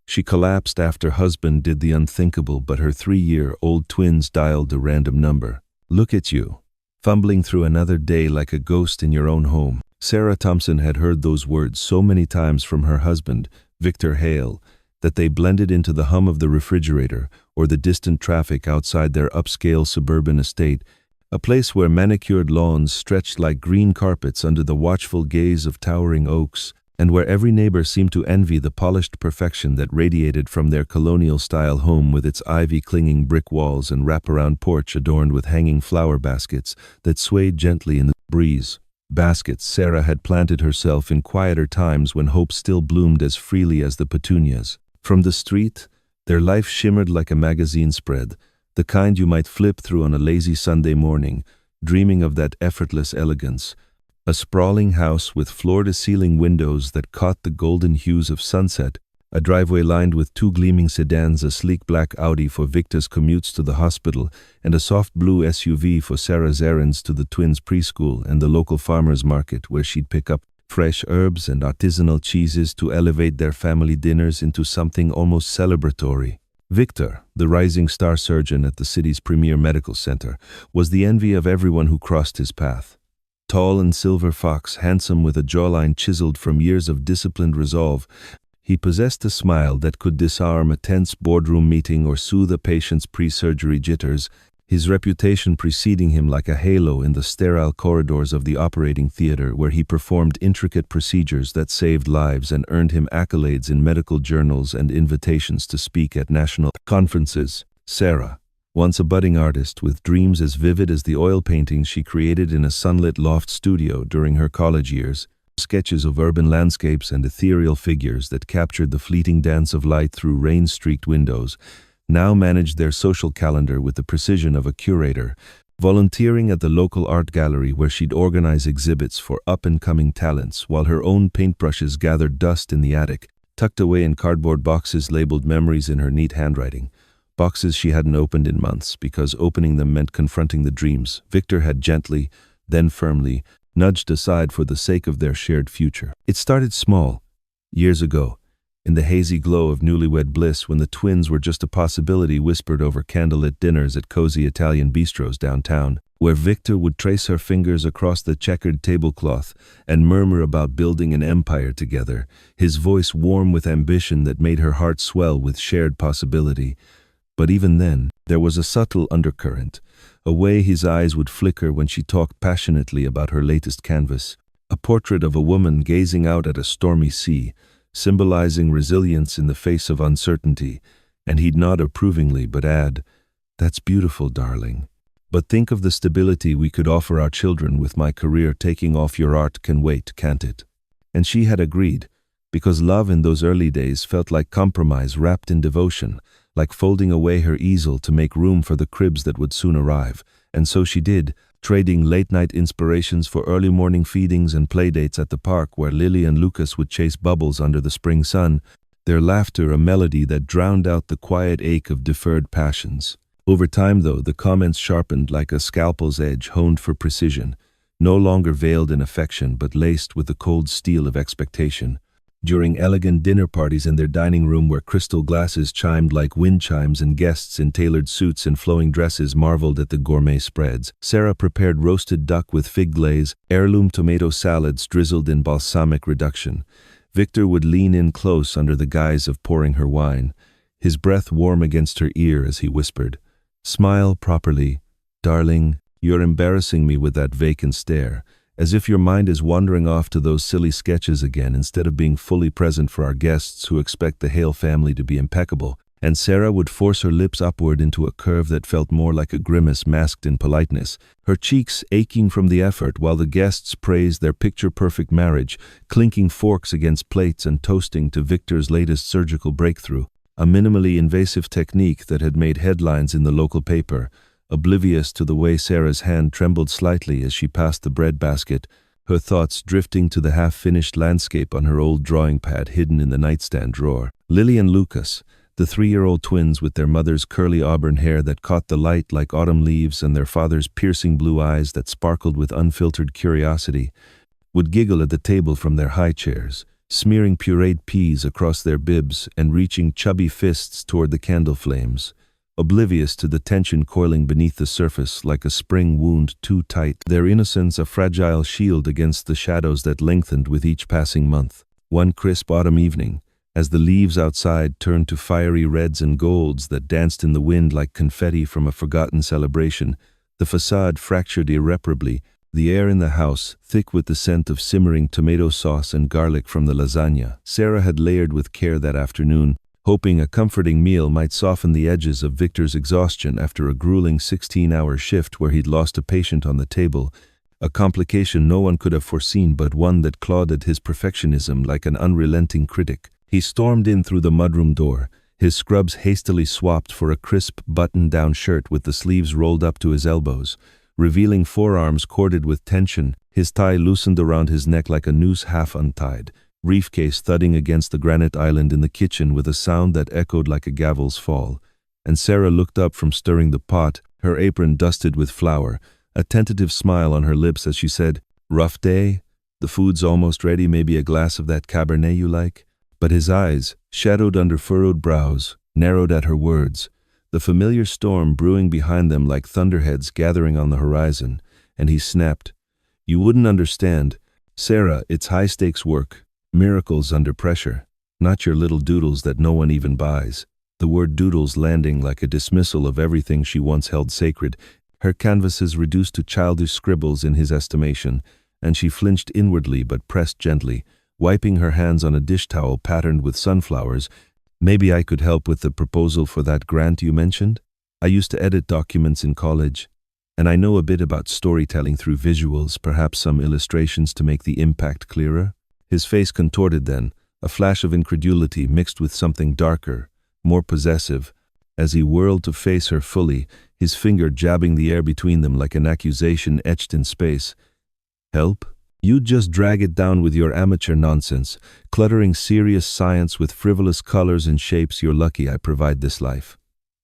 She collapsed after husband did the unthinkable, but her 3-year-old twins dialed a random number. Look at you, fumbling through another day like a ghost in your own home. Sarah Thompson had heard those words so many times from her husband, Victor Hale, that they blended into the hum of the refrigerator or the distant traffic outside their upscale suburban estate, a place where manicured lawns stretched like green carpets under the watchful gaze of towering oaks, and where every neighbor seemed to envy the polished perfection that radiated from their colonial-style home with its ivy-clinging brick walls and wraparound porch adorned with hanging flower baskets that swayed gently in the breeze. Baskets Sarah had planted herself in quieter times when hope still bloomed as freely as the petunias. From the street, their life shimmered like a magazine spread, the kind you might flip through on a lazy Sunday morning, dreaming of that effortless elegance. A sprawling house with floor-to-ceiling windows that caught the golden hues of sunset, a driveway lined with 2 gleaming sedans, a sleek black Audi for Victor's commutes to the hospital, and a soft blue SUV for Sarah's errands to the twins' preschool and the local farmer's market where she'd pick up fresh herbs and artisanal cheeses to elevate their family dinners into something almost celebratory. Victor, the rising star surgeon at the city's premier medical center, was the envy of everyone who crossed his path. Tall and silver fox, handsome with a jawline chiseled from years of disciplined resolve, he possessed a smile that could disarm a tense boardroom meeting or soothe a patient's pre-surgery jitters, his reputation preceding him like a halo in the sterile corridors of the operating theater where he performed intricate procedures that saved lives and earned him accolades in medical journals and invitations to speak at national conferences. Sarah, once a budding artist with dreams as vivid as the oil paintings she created in a sunlit loft studio during her college years, sketches of urban landscapes and ethereal figures that captured the fleeting dance of light through rain-streaked windows, now managed their social calendar with the precision of a curator, volunteering at the local art gallery where she'd organize exhibits for up-and-coming talents while her own paintbrushes gathered dust in the attic, tucked away in cardboard boxes labeled memories in her neat handwriting. Boxes she hadn't opened in months because opening them meant confronting the dreams Victor had gently, then firmly, nudged aside for the sake of their shared future. It started small, years ago, in the hazy glow of newlywed bliss when the twins were just a possibility whispered over candlelit dinners at cozy Italian bistros downtown, where Victor would trace her fingers across the checkered tablecloth and murmur about building an empire together, his voice warm with ambition that made her heart swell with shared possibility. But even then, there was a subtle undercurrent, a way his eyes would flicker when she talked passionately about her latest canvas, a portrait of a woman gazing out at a stormy sea, symbolizing resilience in the face of uncertainty, and he'd nod approvingly but add, "That's beautiful, darling. But think of the stability we could offer our children with my career taking off. Your art can wait, can't it?" And she had agreed, because love in those early days felt like compromise wrapped in devotion, like folding away her easel to make room for the cribs that would soon arrive. And so she did, trading late-night inspirations for early morning feedings and playdates at the park where Lily and Lucas would chase bubbles under the spring sun, their laughter a melody that drowned out the quiet ache of deferred passions. Over time, though, the comments sharpened like a scalpel's edge honed for precision, no longer veiled in affection but laced with the cold steel of expectation. During elegant dinner parties in their dining room where crystal glasses chimed like wind chimes and guests in tailored suits and flowing dresses marveled at the gourmet spreads, Sarah prepared roasted duck with fig glaze, heirloom tomato salads drizzled in balsamic reduction. Victor would lean in close under the guise of pouring her wine, his breath warm against her ear as he whispered, "Smile properly, darling, you're embarrassing me with that vacant stare, as if your mind is wandering off to those silly sketches again instead of being fully present for our guests who expect the Hale family to be impeccable." And Sarah would force her lips upward into a curve that felt more like a grimace masked in politeness, her cheeks aching from the effort while the guests praised their picture-perfect marriage, clinking forks against plates and toasting to Victor's latest surgical breakthrough, a minimally invasive technique that had made headlines in the local paper. Oblivious to the way Sarah's hand trembled slightly as she passed the bread basket, her thoughts drifting to the half-finished landscape on her old drawing pad hidden in the nightstand drawer. Lily and Lucas, the 3-year-old twins with their mother's curly auburn hair that caught the light like autumn leaves and their father's piercing blue eyes that sparkled with unfiltered curiosity, would giggle at the table from their high chairs, smearing pureed peas across their bibs and reaching chubby fists toward the candle flames, oblivious to the tension coiling beneath the surface like a spring wound too tight, their innocence a fragile shield against the shadows that lengthened with each passing month. One crisp autumn evening, as the leaves outside turned to fiery reds and golds that danced in the wind like confetti from a forgotten celebration, the facade fractured irreparably, the air in the house thick with the scent of simmering tomato sauce and garlic from the lasagna Sarah had layered with care that afternoon, hoping a comforting meal might soften the edges of Victor's exhaustion after a grueling 16-hour shift where he'd lost a patient on the table, a complication no one could have foreseen but one that clawed at his perfectionism like an unrelenting critic. He stormed in through the mudroom door, his scrubs hastily swapped for a crisp button-down shirt with the sleeves rolled up to his elbows, revealing forearms corded with tension, his tie loosened around his neck like a noose half untied, briefcase thudding against the granite island in the kitchen with a sound that echoed like a gavel's fall. And Sarah looked up from stirring the pot, her apron dusted with flour, a tentative smile on her lips as she said, "Rough day? The food's almost ready, maybe a glass of that Cabernet you like?" But his eyes, shadowed under furrowed brows, narrowed at her words, the familiar storm brewing behind them like thunderheads gathering on the horizon, and he snapped, "You wouldn't understand. Sarah, it's high-stakes work, miracles under pressure, not your little doodles that no one even buys." The word doodles landing like a dismissal of everything she once held sacred, her canvases reduced to childish scribbles in his estimation, and she flinched inwardly but pressed gently, wiping her hands on a dish towel patterned with sunflowers. "Maybe I could help with the proposal for that grant you mentioned? I used to edit documents in college, and I know a bit about storytelling through visuals, perhaps some illustrations to make the impact clearer." His face contorted then, a flash of incredulity mixed with something darker, more possessive, as he whirled to face her fully, his finger jabbing the air between them like an accusation etched in space. "Help? You'd just drag it down with your amateur nonsense, cluttering serious science with frivolous colors and shapes. You're lucky I provide this life.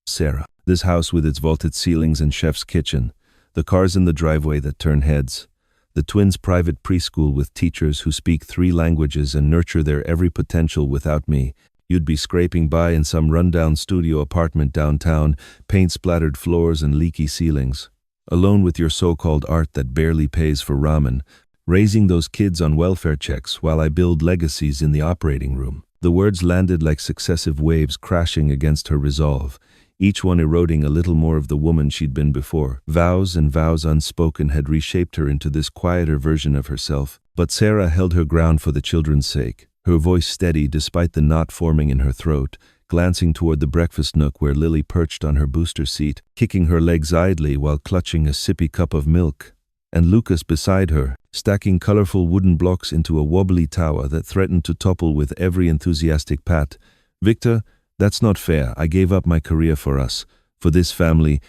Sarah, this house with its vaulted ceilings and chef's kitchen, the cars in the driveway that turn heads, the twins' private preschool with teachers who speak 3 languages and nurture their every potential without me. You'd be scraping by in some rundown studio apartment downtown, paint-splattered floors and leaky ceilings, alone with your so-called art that barely pays for ramen, raising those kids on welfare checks while I build legacies in the operating room." The words landed like successive waves crashing against her resolve, each one eroding a little more of the woman she'd been before. Vows and vows unspoken had reshaped her into this quieter version of herself, but Sarah held her ground for the children's sake, her voice steady despite the knot forming in her throat, glancing toward the breakfast nook where Lily perched on her booster seat, kicking her legs idly while clutching a sippy cup of milk, and Lucas beside her, stacking colorful wooden blocks into a wobbly tower that threatened to topple with every enthusiastic pat. "Victor, that's not fair. I gave up my career for us, for this family,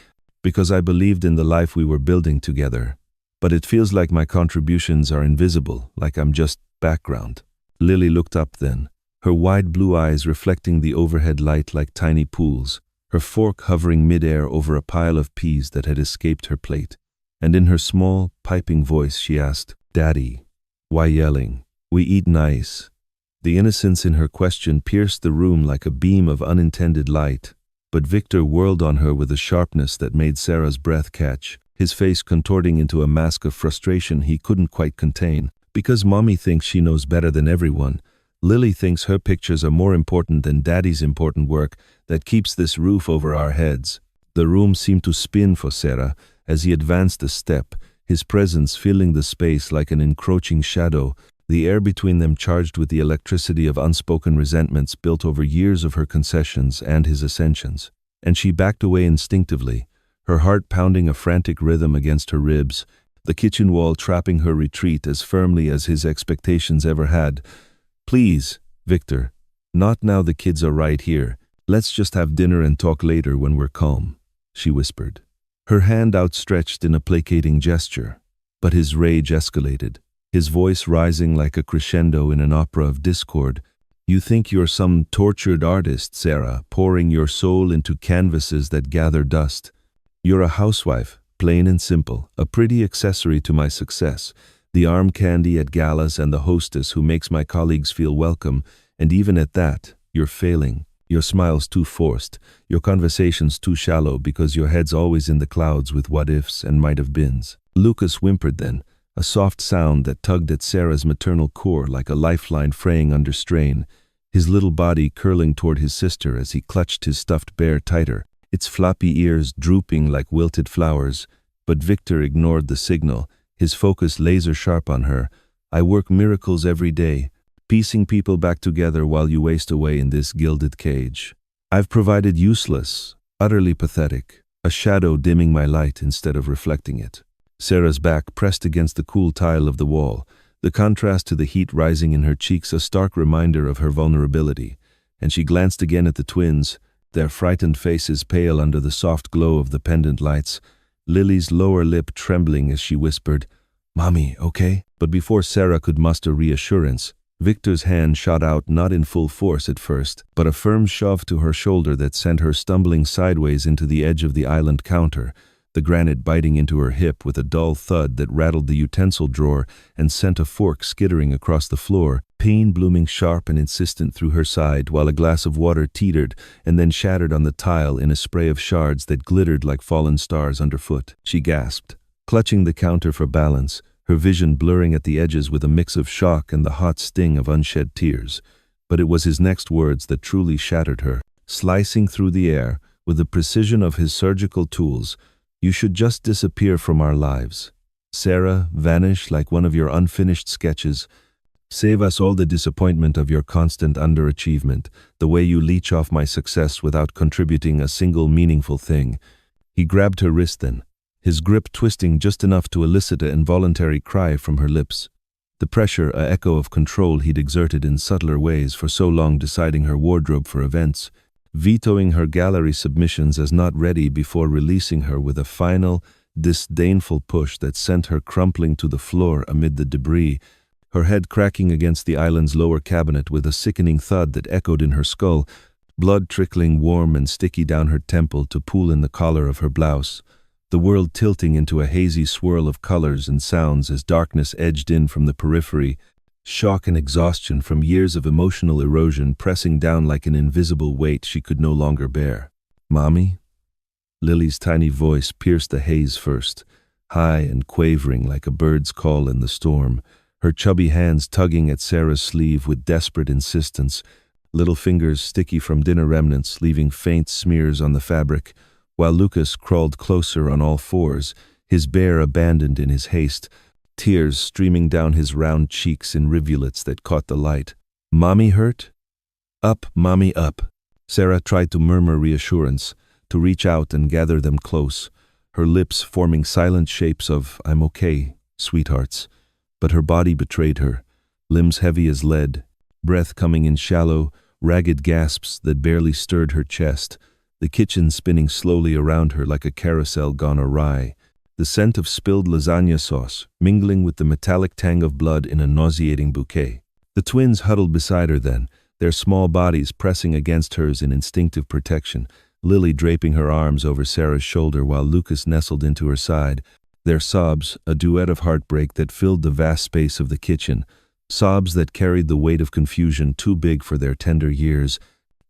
because I believed in the life we were building together. But it feels like my contributions are invisible, like I'm just background." Lily looked up then, her wide blue eyes reflecting the overhead light like tiny pools, her fork hovering midair over a pile of peas that had escaped her plate. And in her small, piping voice she asked, "Daddy, why yelling? We eat nice." The innocence in her question pierced the room like a beam of unintended light, but Victor whirled on her with a sharpness that made Sarah's breath catch, his face contorting into a mask of frustration he couldn't quite contain. "Because Mommy thinks she knows better than everyone. Lily thinks her pictures are more important than Daddy's important work that keeps this roof over our heads." The room seemed to spin for Sarah as he advanced a step, his presence filling the space like an encroaching shadow, the air between them charged with the electricity of unspoken resentments built over years of her concessions and his ascensions. And she backed away instinctively, her heart pounding a frantic rhythm against her ribs, the kitchen wall trapping her retreat as firmly as his expectations ever had. "Please, Victor, not now. The kids are right here. Let's just have dinner and talk later when we're calm," she whispered, her hand outstretched in a placating gesture. But his rage escalated, his voice rising like a crescendo in an opera of discord. "You think you're some tortured artist, Sarah, pouring your soul into canvases that gather dust. You're a housewife, plain and simple, a pretty accessory to my success. The arm candy at galas and the hostess who makes my colleagues feel welcome, and even at that, you're failing. Your smile's too forced, your conversation's too shallow because your head's always in the clouds with what-ifs and might-have-beens. Lucas whimpered then, a soft sound that tugged at Sarah's maternal core like a lifeline fraying under strain, his little body curling toward his sister as he clutched his stuffed bear tighter, its floppy ears drooping like wilted flowers. But Victor ignored the signal, his focus laser-sharp on her. I work miracles every day, piecing people back together while you waste away in this gilded cage. I've provided useless, utterly pathetic, a shadow dimming my light instead of reflecting it. Sarah's back pressed against the cool tile of the wall, the contrast to the heat rising in her cheeks a stark reminder of her vulnerability, and she glanced again at the twins, their frightened faces pale under the soft glow of the pendant lights, Lily's lower lip trembling as she whispered, "Mommy, okay?" But before Sarah could muster reassurance, Victor's hand shot out not in full force at first, but a firm shove to her shoulder that sent her stumbling sideways into the edge of the island counter, the granite biting into her hip with a dull thud that rattled the utensil drawer and sent a fork skittering across the floor, pain blooming sharp and insistent through her side, while a glass of water teetered and then shattered on the tile in a spray of shards that glittered like fallen stars underfoot. She gasped, clutching the counter for balance, her vision blurring at the edges with a mix of shock and the hot sting of unshed tears. But it was his next words that truly shattered her. Slicing through the air, with the precision of his surgical tools, "You should just disappear from our lives. Sarah, vanish like one of your unfinished sketches. Save us all the disappointment of your constant underachievement, the way you leech off my success without contributing a single meaningful thing." He grabbed her wrist then, his grip twisting just enough to elicit an involuntary cry from her lips. The pressure, a echo of control he'd exerted in subtler ways for so long deciding her wardrobe for events, vetoing her gallery submissions as not ready before releasing her with a final, disdainful push that sent her crumpling to the floor amid the debris, her head cracking against the island's lower cabinet with a sickening thud that echoed in her skull, blood trickling warm and sticky down her temple to pool in the collar of her blouse, the world tilting into a hazy swirl of colors and sounds as darkness edged in from the periphery, shock and exhaustion from years of emotional erosion pressing down like an invisible weight she could no longer bear. "Mommy?" Lily's tiny voice pierced the haze first, high and quavering like a bird's call in the storm, her chubby hands tugging at Sarah's sleeve with desperate insistence, little fingers sticky from dinner remnants leaving faint smears on the fabric, while Lucas crawled closer on all fours, his bear abandoned in his haste, tears streaming down his round cheeks in rivulets that caught the light. "Mommy hurt?" "Up, Mommy, up." Sarah tried to murmur reassurance, to reach out and gather them close, her lips forming silent shapes of "I'm okay, sweethearts." But her body betrayed her, limbs heavy as lead, breath coming in shallow, ragged gasps that barely stirred her chest, the kitchen spinning slowly around her like a carousel gone awry, the scent of spilled lasagna sauce mingling with the metallic tang of blood in a nauseating bouquet. The twins huddled beside her then, their small bodies pressing against hers in instinctive protection, Lily draping her arms over Sarah's shoulder while Lucas nestled into her side, their sobs a duet of heartbreak that filled the vast space of the kitchen, sobs that carried the weight of confusion too big for their tender years,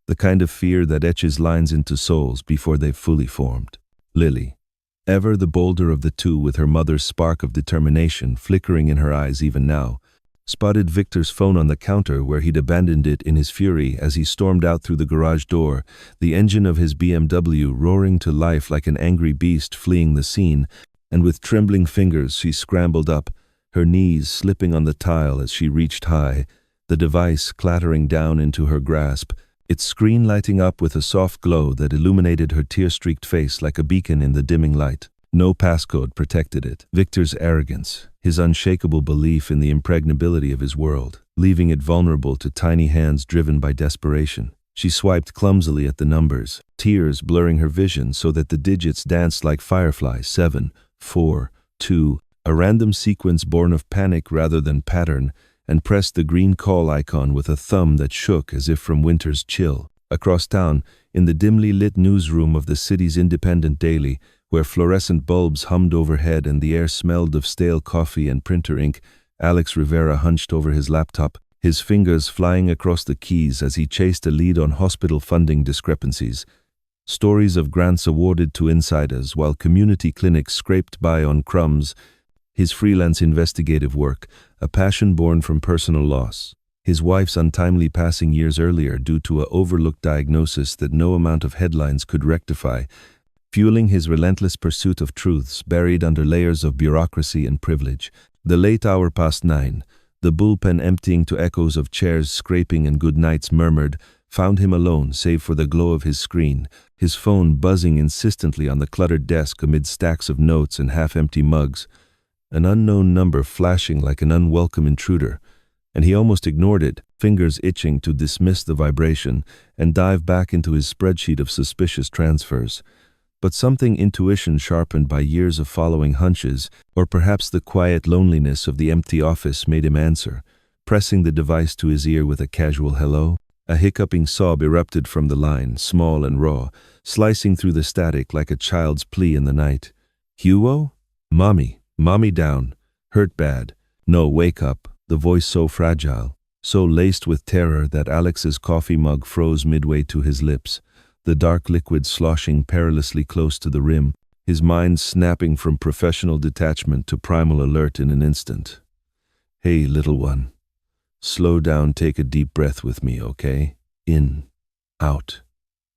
the kind of fear that etches lines into souls before they've fully formed. Lily, ever the bolder of the two with her mother's spark of determination flickering in her eyes even now, spotted Victor's phone on the counter where he'd abandoned it in his fury as he stormed out through the garage door, the engine of his BMW roaring to life like an angry beast fleeing the scene, and with trembling fingers she scrambled up, her knees slipping on the tile as she reached high, the device clattering down into her grasp, its screen lighting up with a soft glow that illuminated her tear-streaked face like a beacon in the dimming light. No passcode protected it. Victor's arrogance, his unshakable belief in the impregnability of his world, leaving it vulnerable to tiny hands driven by desperation. She swiped clumsily at the numbers, tears blurring her vision so that the digits danced like fireflies. 7, 4, 2, a random sequence born of panic rather than pattern, and pressed the green call icon with a thumb that shook as if from winter's chill. Across town, in the dimly lit newsroom of the city's independent daily, Where fluorescent bulbs hummed overhead and the air smelled of stale coffee and printer ink, Alex Rivera hunched over his laptop, his fingers flying across the keys as he chased a lead on hospital funding discrepancies. Stories of grants awarded to insiders while community clinics scraped by on crumbs. His freelance investigative work, a passion born from personal loss. His wife's untimely passing years earlier due to an overlooked diagnosis that no amount of headlines could rectify, fueling his relentless pursuit of truths buried under layers of bureaucracy and privilege. The late hour past 9, the bullpen emptying to echoes of chairs scraping and good nights murmured, found him alone save for the glow of his screen, his phone buzzing insistently on the cluttered desk amid stacks of notes and half-empty mugs. An unknown number flashing like an unwelcome intruder, and he almost ignored it, fingers itching to dismiss the vibration and dive back into his spreadsheet of suspicious transfers. But something intuition sharpened by years of following hunches, or perhaps the quiet loneliness of the empty office made him answer, pressing the device to his ear with a casual hello. A hiccuping sob erupted from the line, small and raw, slicing through the static like a child's plea in the night. Hugo? Mommy down. Hurt bad. No, wake up. The voice so fragile, so laced with terror that Alex's coffee mug froze midway to his lips, the dark liquid sloshing perilously close to the rim, his mind snapping from professional detachment to primal alert in an instant. Hey, little one. Slow down, take a deep breath with me, okay? In. Out.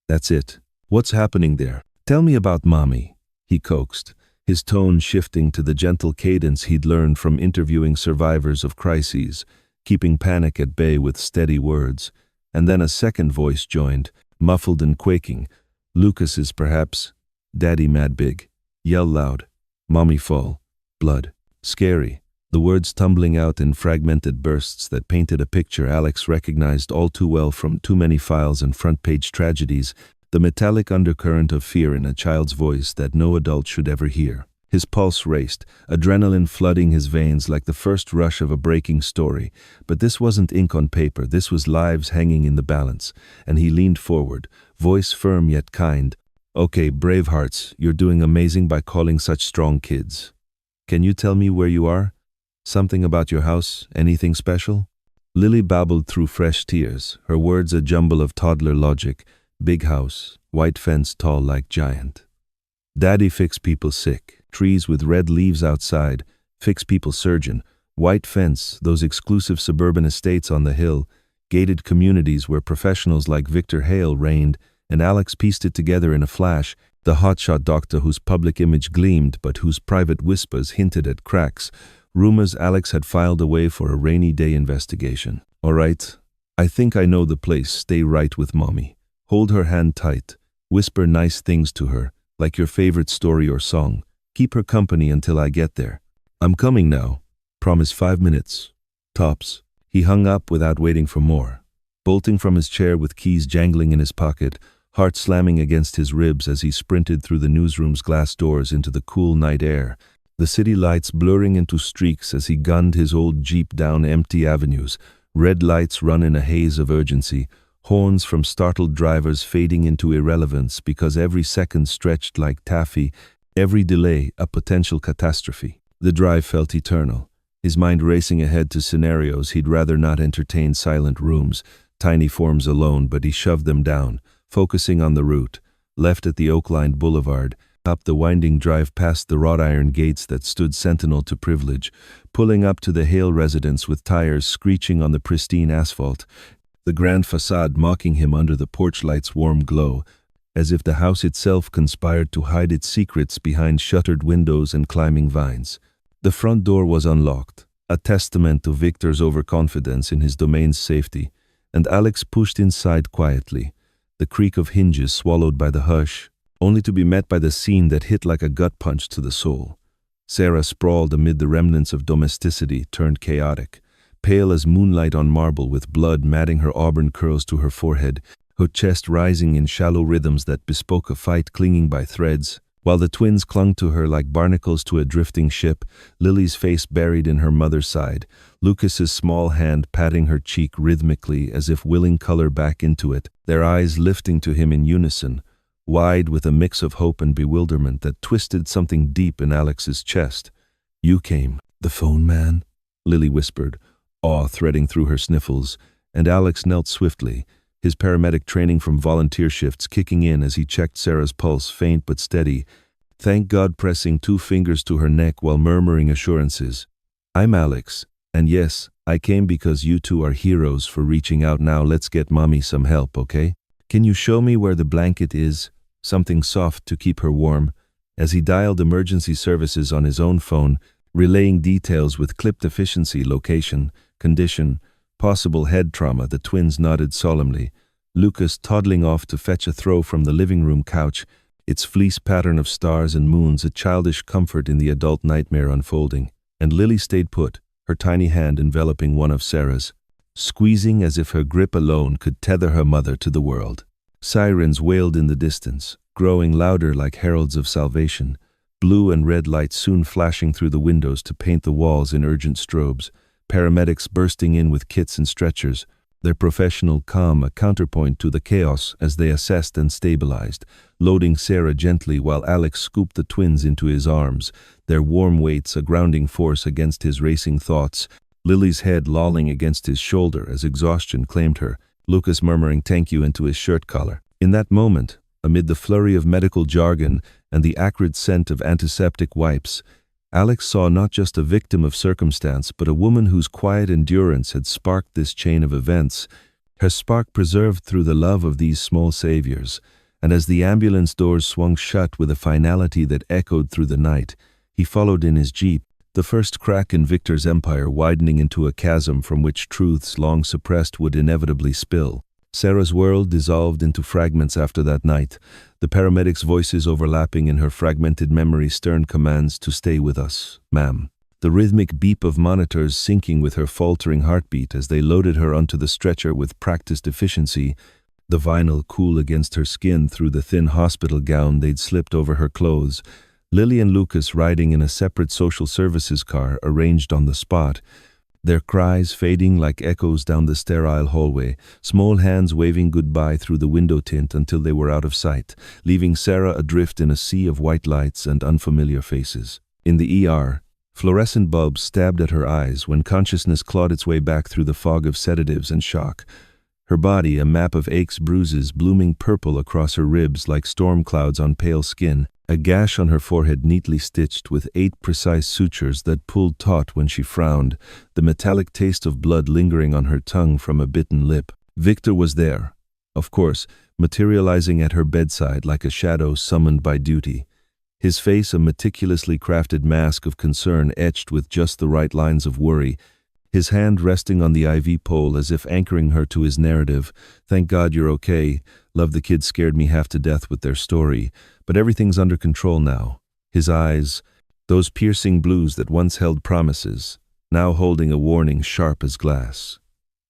That's it. What's happening there? Tell me about Mommy, he coaxed, his tone shifting to the gentle cadence he'd learned from interviewing survivors of crises, keeping panic at bay with steady words. And then a second voice joined, muffled and quaking. Lucas's, perhaps. Daddy mad big. Yell loud. Mommy fall. Blood. Scary. The words tumbling out in fragmented bursts that painted a picture Alex recognized all too well from too many files and front-page tragedies, the metallic undercurrent of fear in a child's voice that no adult should ever hear. His pulse raced, adrenaline flooding his veins like the first rush of a breaking story. But this wasn't ink on paper, this was lives hanging in the balance. And he leaned forward, voice firm yet kind. Okay, bravehearts, you're doing amazing by calling such strong kids. Can you tell me where you are? Something about your house? Anything special? Lily babbled through fresh tears, her words a jumble of toddler logic. Big house, white fence tall like giant. Daddy fix people sick, trees with red leaves outside, fix people surgeon, white fence, those exclusive suburban estates on the hill, gated communities where professionals like Victor Hale reigned, and Alex pieced it together in a flash, the hotshot doctor whose public image gleamed but whose private whispers hinted at cracks, rumors Alex had filed away for a rainy day investigation. All right, I think I know the place, stay right with Mommy. Hold her hand tight, whisper nice things to her, like your favorite story or song. Keep her company until I get there. I'm coming now. Promise 5 minutes. Tops. He hung up without waiting for more. Bolting from his chair with keys jangling in his pocket, heart slamming against his ribs as he sprinted through the newsroom's glass doors into the cool night air, the city lights blurring into streaks as he gunned his old Jeep down empty avenues, red lights run in a haze of urgency, horns from startled drivers fading into irrelevance because every second stretched like taffy, every delay a potential catastrophe. The drive felt eternal, his mind racing ahead to scenarios he'd rather not entertain. Silent rooms, tiny forms alone, but he shoved them down, focusing on the route, left at the oak-lined boulevard, up the winding drive past the wrought iron gates that stood sentinel to privilege, pulling up to the Hale residence with tires screeching on the pristine asphalt, the grand facade mocking him under the porch light's warm glow, as if the house itself conspired to hide its secrets behind shuttered windows and climbing vines. The front door was unlocked, a testament to Victor's overconfidence in his domain's safety, and Alex pushed inside quietly, the creak of hinges swallowed by the hush, only to be met by the scene that hit like a gut punch to the soul. Sarah sprawled amid the remnants of domesticity turned chaotic, pale as moonlight on marble with blood matting her auburn curls to her forehead, her chest rising in shallow rhythms that bespoke a fight clinging by threads. While the twins clung to her like barnacles to a drifting ship, Lily's face buried in her mother's side, Lucas's small hand patting her cheek rhythmically as if willing color back into it, their eyes lifting to him in unison. wide with a mix of hope and bewilderment that twisted something deep in Alex's chest. "You came." "The phone man?" Lily whispered, awe threading through her sniffles, and Alex knelt swiftly, his paramedic training from volunteer shifts kicking in as he checked Sarah's pulse, faint but steady, thank God, pressing 2 fingers to her neck while murmuring assurances. "I'm Alex, and yes, I came because you two are heroes for reaching out. Now let's get mommy some help, okay? Can you show me where the blanket is? Something soft to keep her warm." As he dialed emergency services on his own phone, relaying details with clipped efficiency, location, condition, possible head trauma, the twins nodded solemnly. Lucas toddling off to fetch a throw from the living room couch, its fleece pattern of stars and moons a childish comfort in the adult nightmare unfolding. And Lily stayed put, her tiny hand enveloping one of Sarah's, squeezing as if her grip alone could tether her mother to the world. Sirens wailed in the distance, growing louder like heralds of salvation, blue and red lights soon flashing through the windows to paint the walls in urgent strobes, paramedics bursting in with kits and stretchers, their professional calm a counterpoint to the chaos as they assessed and stabilized, loading Sarah gently while Alex scooped the twins into his arms, their warm weights a grounding force against his racing thoughts, Lily's head lolling against his shoulder as exhaustion claimed her, Lucas murmuring thank you into his shirt collar. In that moment, amid the flurry of medical jargon and the acrid scent of antiseptic wipes, Alex saw not just a victim of circumstance, but a woman whose quiet endurance had sparked this chain of events, her spark preserved through the love of these small saviors. And as the ambulance doors swung shut with a finality that echoed through the night, he followed in his jeep, the first crack in Victor's empire widening into a chasm from which truths long suppressed would inevitably spill. Sarah's world dissolved into fragments after that night, the paramedics' voices overlapping in her fragmented memory, stern commands to stay with us, ma'am. The rhythmic beep of monitors syncing with her faltering heartbeat as they loaded her onto the stretcher with practiced efficiency, the vinyl cool against her skin through the thin hospital gown they'd slipped over her clothes, Lily and Lucas riding in a separate social services car arranged on the spot, their cries fading like echoes down the sterile hallway, small hands waving goodbye through the window tint until they were out of sight, leaving Sarah adrift in a sea of white lights and unfamiliar faces. In the ER, fluorescent bulbs stabbed at her eyes when consciousness clawed its way back through the fog of sedatives and shock. Her body a map of aches, bruises, blooming purple across her ribs like storm clouds on pale skin, a gash on her forehead neatly stitched with 8 precise sutures that pulled taut when she frowned, the metallic taste of blood lingering on her tongue from a bitten lip. Victor was there, of course, materializing at her bedside like a shadow summoned by duty. His face a meticulously crafted mask of concern etched with just the right lines of worry, his hand resting on the IV pole as if anchoring her to his narrative. "Thank God you're okay. Love the kids scared me half to death with their story. But everything's under control now." His eyes, those piercing blues that once held promises, now holding a warning sharp as glass.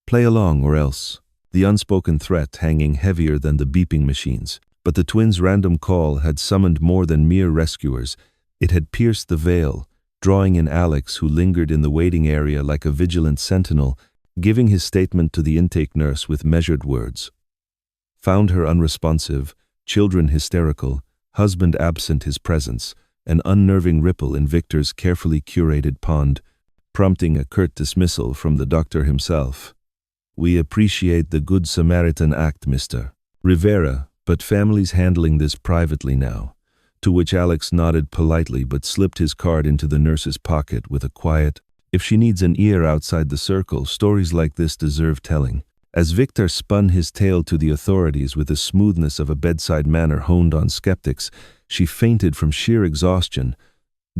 Play along or else. The unspoken threat hanging heavier than the beeping machines. But the twins' random call had summoned more than mere rescuers. It had pierced the veil, drawing in Alex, who lingered in the waiting area like a vigilant sentinel, giving his statement to the intake nurse with measured words. Found her unresponsive, children hysterical, husband absent his presence, an unnerving ripple in Victor's carefully curated pond, prompting a curt dismissal from the doctor himself. "We appreciate the Good Samaritan Act, Mr. Rivera, but family's handling this privately now." To which Alex nodded politely but slipped his card into the nurse's pocket with a quiet, "If she needs an ear outside the circle, stories like this deserve telling." As Victor spun his tale to the authorities with the smoothness of a bedside manner honed on skeptics, she fainted from sheer exhaustion.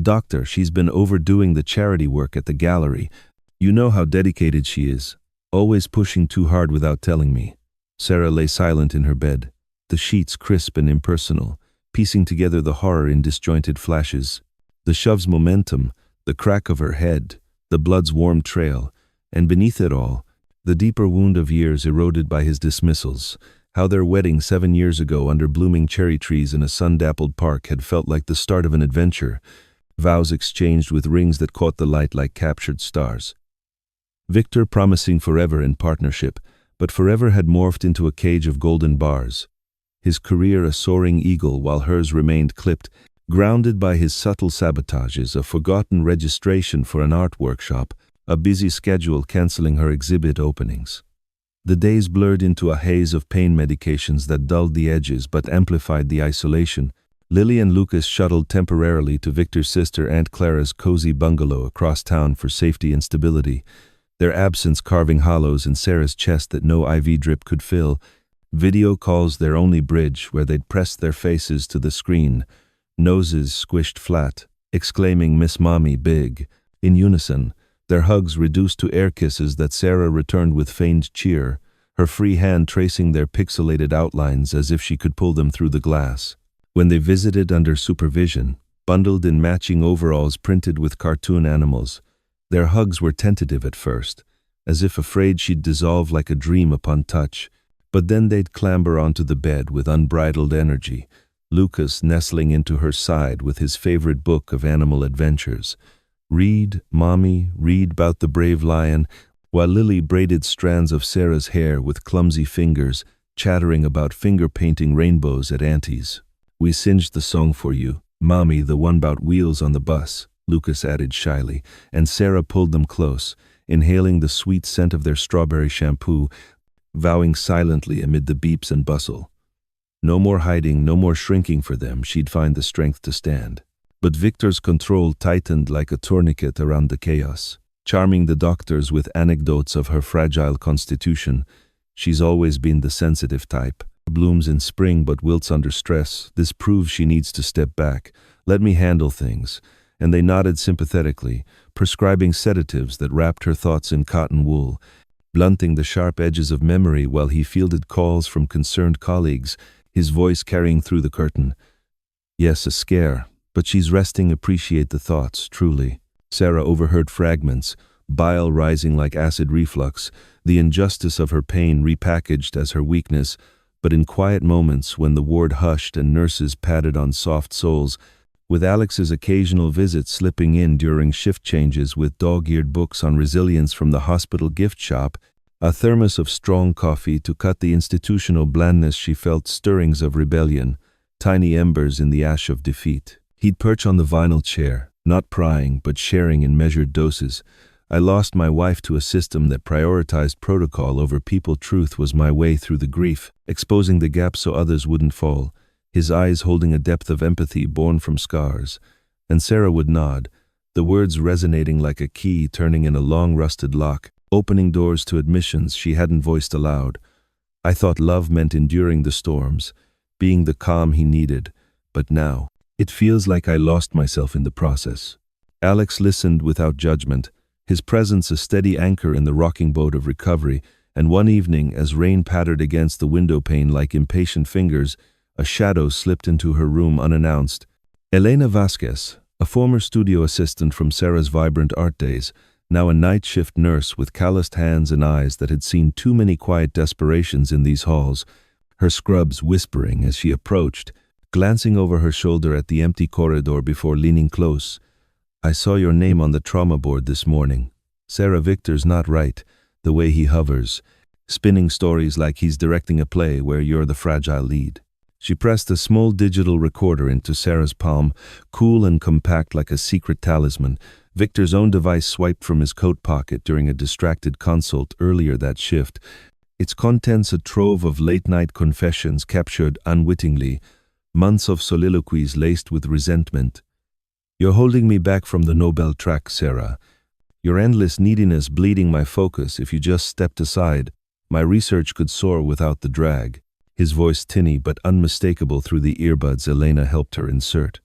"Doctor, she's been overdoing the charity work at the gallery. You know how dedicated she is, always pushing too hard without telling me." Sarah lay silent in her bed, the sheets crisp and impersonal, piecing together the horror in disjointed flashes. The shove's momentum, the crack of her head, the blood's warm trail, and beneath it all, the deeper wound of years eroded by his dismissals, how their wedding 7 years ago under blooming cherry trees in a sun-dappled park had felt like the start of an adventure, vows exchanged with rings that caught the light like captured stars. Victor promising forever in partnership, but forever had morphed into a cage of golden bars. his career a soaring eagle while hers remained clipped, grounded by his subtle sabotages, a forgotten registration for an art workshop, a busy schedule canceling her exhibit openings. The days blurred into a haze of pain medications that dulled the edges but amplified the isolation. Lily and Lucas shuttled temporarily to Victor's sister Aunt Clara's cozy bungalow across town for safety and stability, their absence carving hollows in Sarah's chest that no IV drip could fill. Video calls their only bridge, where they'd pressed their faces to the screen, noses squished flat, exclaiming "Miss Mommy" big, in unison, their hugs reduced to air kisses that Sarah returned with feigned cheer, her free hand tracing their pixelated outlines as if she could pull them through the glass. When they visited under supervision, bundled in matching overalls printed with cartoon animals, their hugs were tentative at first, as if afraid she'd dissolve like a dream upon touch, but then they'd clamber onto the bed with unbridled energy, Lucas nestling into her side with his favorite book of animal adventures. "Read, Mommy, read 'bout the brave lion," while Lily braided strands of Sarah's hair with clumsy fingers, chattering about finger-painting rainbows at Auntie's. "We singed the song for you, Mommy, the one 'bout wheels on the bus," Lucas added shyly, and Sarah pulled them close, inhaling the sweet scent of their strawberry shampoo, vowing silently amid the beeps and bustle. No more hiding, no more shrinking for them, she'd find the strength to stand. But Victor's control tightened like a tourniquet around the chaos, charming the doctors with anecdotes of her fragile constitution. "She's always been the sensitive type. Blooms in spring but wilts under stress. This proves she needs to step back. Let me handle things." And they nodded sympathetically, prescribing sedatives that wrapped her thoughts in cotton wool, blunting the sharp edges of memory while he fielded calls from concerned colleagues, his voice carrying through the curtain. "Yes, a scare, but she's resting. Appreciate the thoughts, truly." Sarah overheard fragments, bile rising like acid reflux, the injustice of her pain repackaged as her weakness, but in quiet moments when the ward hushed and nurses patted on soft soles, with Alex's occasional visits slipping in during shift changes with dog-eared books on resilience from the hospital gift shop, a thermos of strong coffee to cut the institutional blandness she felt, stirrings of rebellion, tiny embers in the ash of defeat. He'd perch on the vinyl chair, not prying but sharing in measured doses. "I lost my wife to a system that prioritized protocol over people. Truth was my way through the grief, exposing the gaps so others wouldn't fall," his eyes holding a depth of empathy born from scars. And Sarah would nod, the words resonating like a key turning in a long-rusted lock, opening doors to admissions she hadn't voiced aloud. "I thought love meant enduring the storms, being the calm he needed, but now it feels like I lost myself in the process." Alex listened without judgment, his presence a steady anchor in the rocking boat of recovery, and one evening, as rain pattered against the window pane like impatient fingers, a shadow slipped into her room unannounced. Elena Vasquez, a former studio assistant from Sarah's vibrant art days, now a night shift nurse with calloused hands and eyes that had seen too many quiet desperations in these halls, her scrubs whispering as she approached, glancing over her shoulder at the empty corridor before leaning close. "I saw your name on the trauma board this morning. Sarah, Victor's not right, the way he hovers, spinning stories like he's directing a play where you're the fragile lead." She pressed a small digital recorder into Sarah's palm, cool and compact like a secret talisman. Victor's own device swiped from his coat pocket during a distracted consult earlier that shift, its contents a trove of late-night confessions captured unwittingly, months of soliloquies laced with resentment. "You're holding me back from the Nobel track, Sarah. Your endless neediness bleeding my focus. If you just stepped aside, my research could soar without the drag." His voice tinny but unmistakable through the earbuds Elena helped her insert.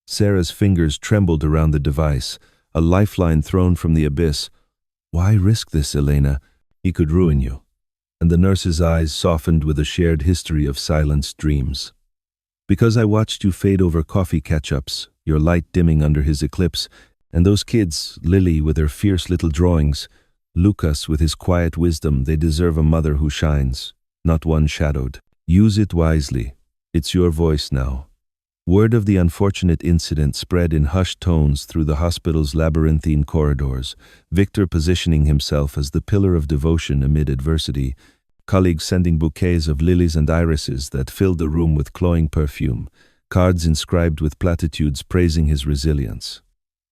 Sarah's fingers trembled around the device, a lifeline thrown from the abyss. "Why risk this, Elena? He could ruin you." And the nurse's eyes softened with a shared history of silenced dreams. "Because I watched you fade over coffee catch-ups, your light dimming under his eclipse, and those kids, Lily with her fierce little drawings, Lucas with his quiet wisdom. They deserve a mother who shines, not one shadowed. Use it wisely. It's your voice now." Word of the unfortunate incident spread in hushed tones through the hospital's labyrinthine corridors, Victor positioning himself as the pillar of devotion amid adversity. colleagues sending bouquets of lilies and irises that filled the room with cloying perfume, cards inscribed with platitudes praising his resilience.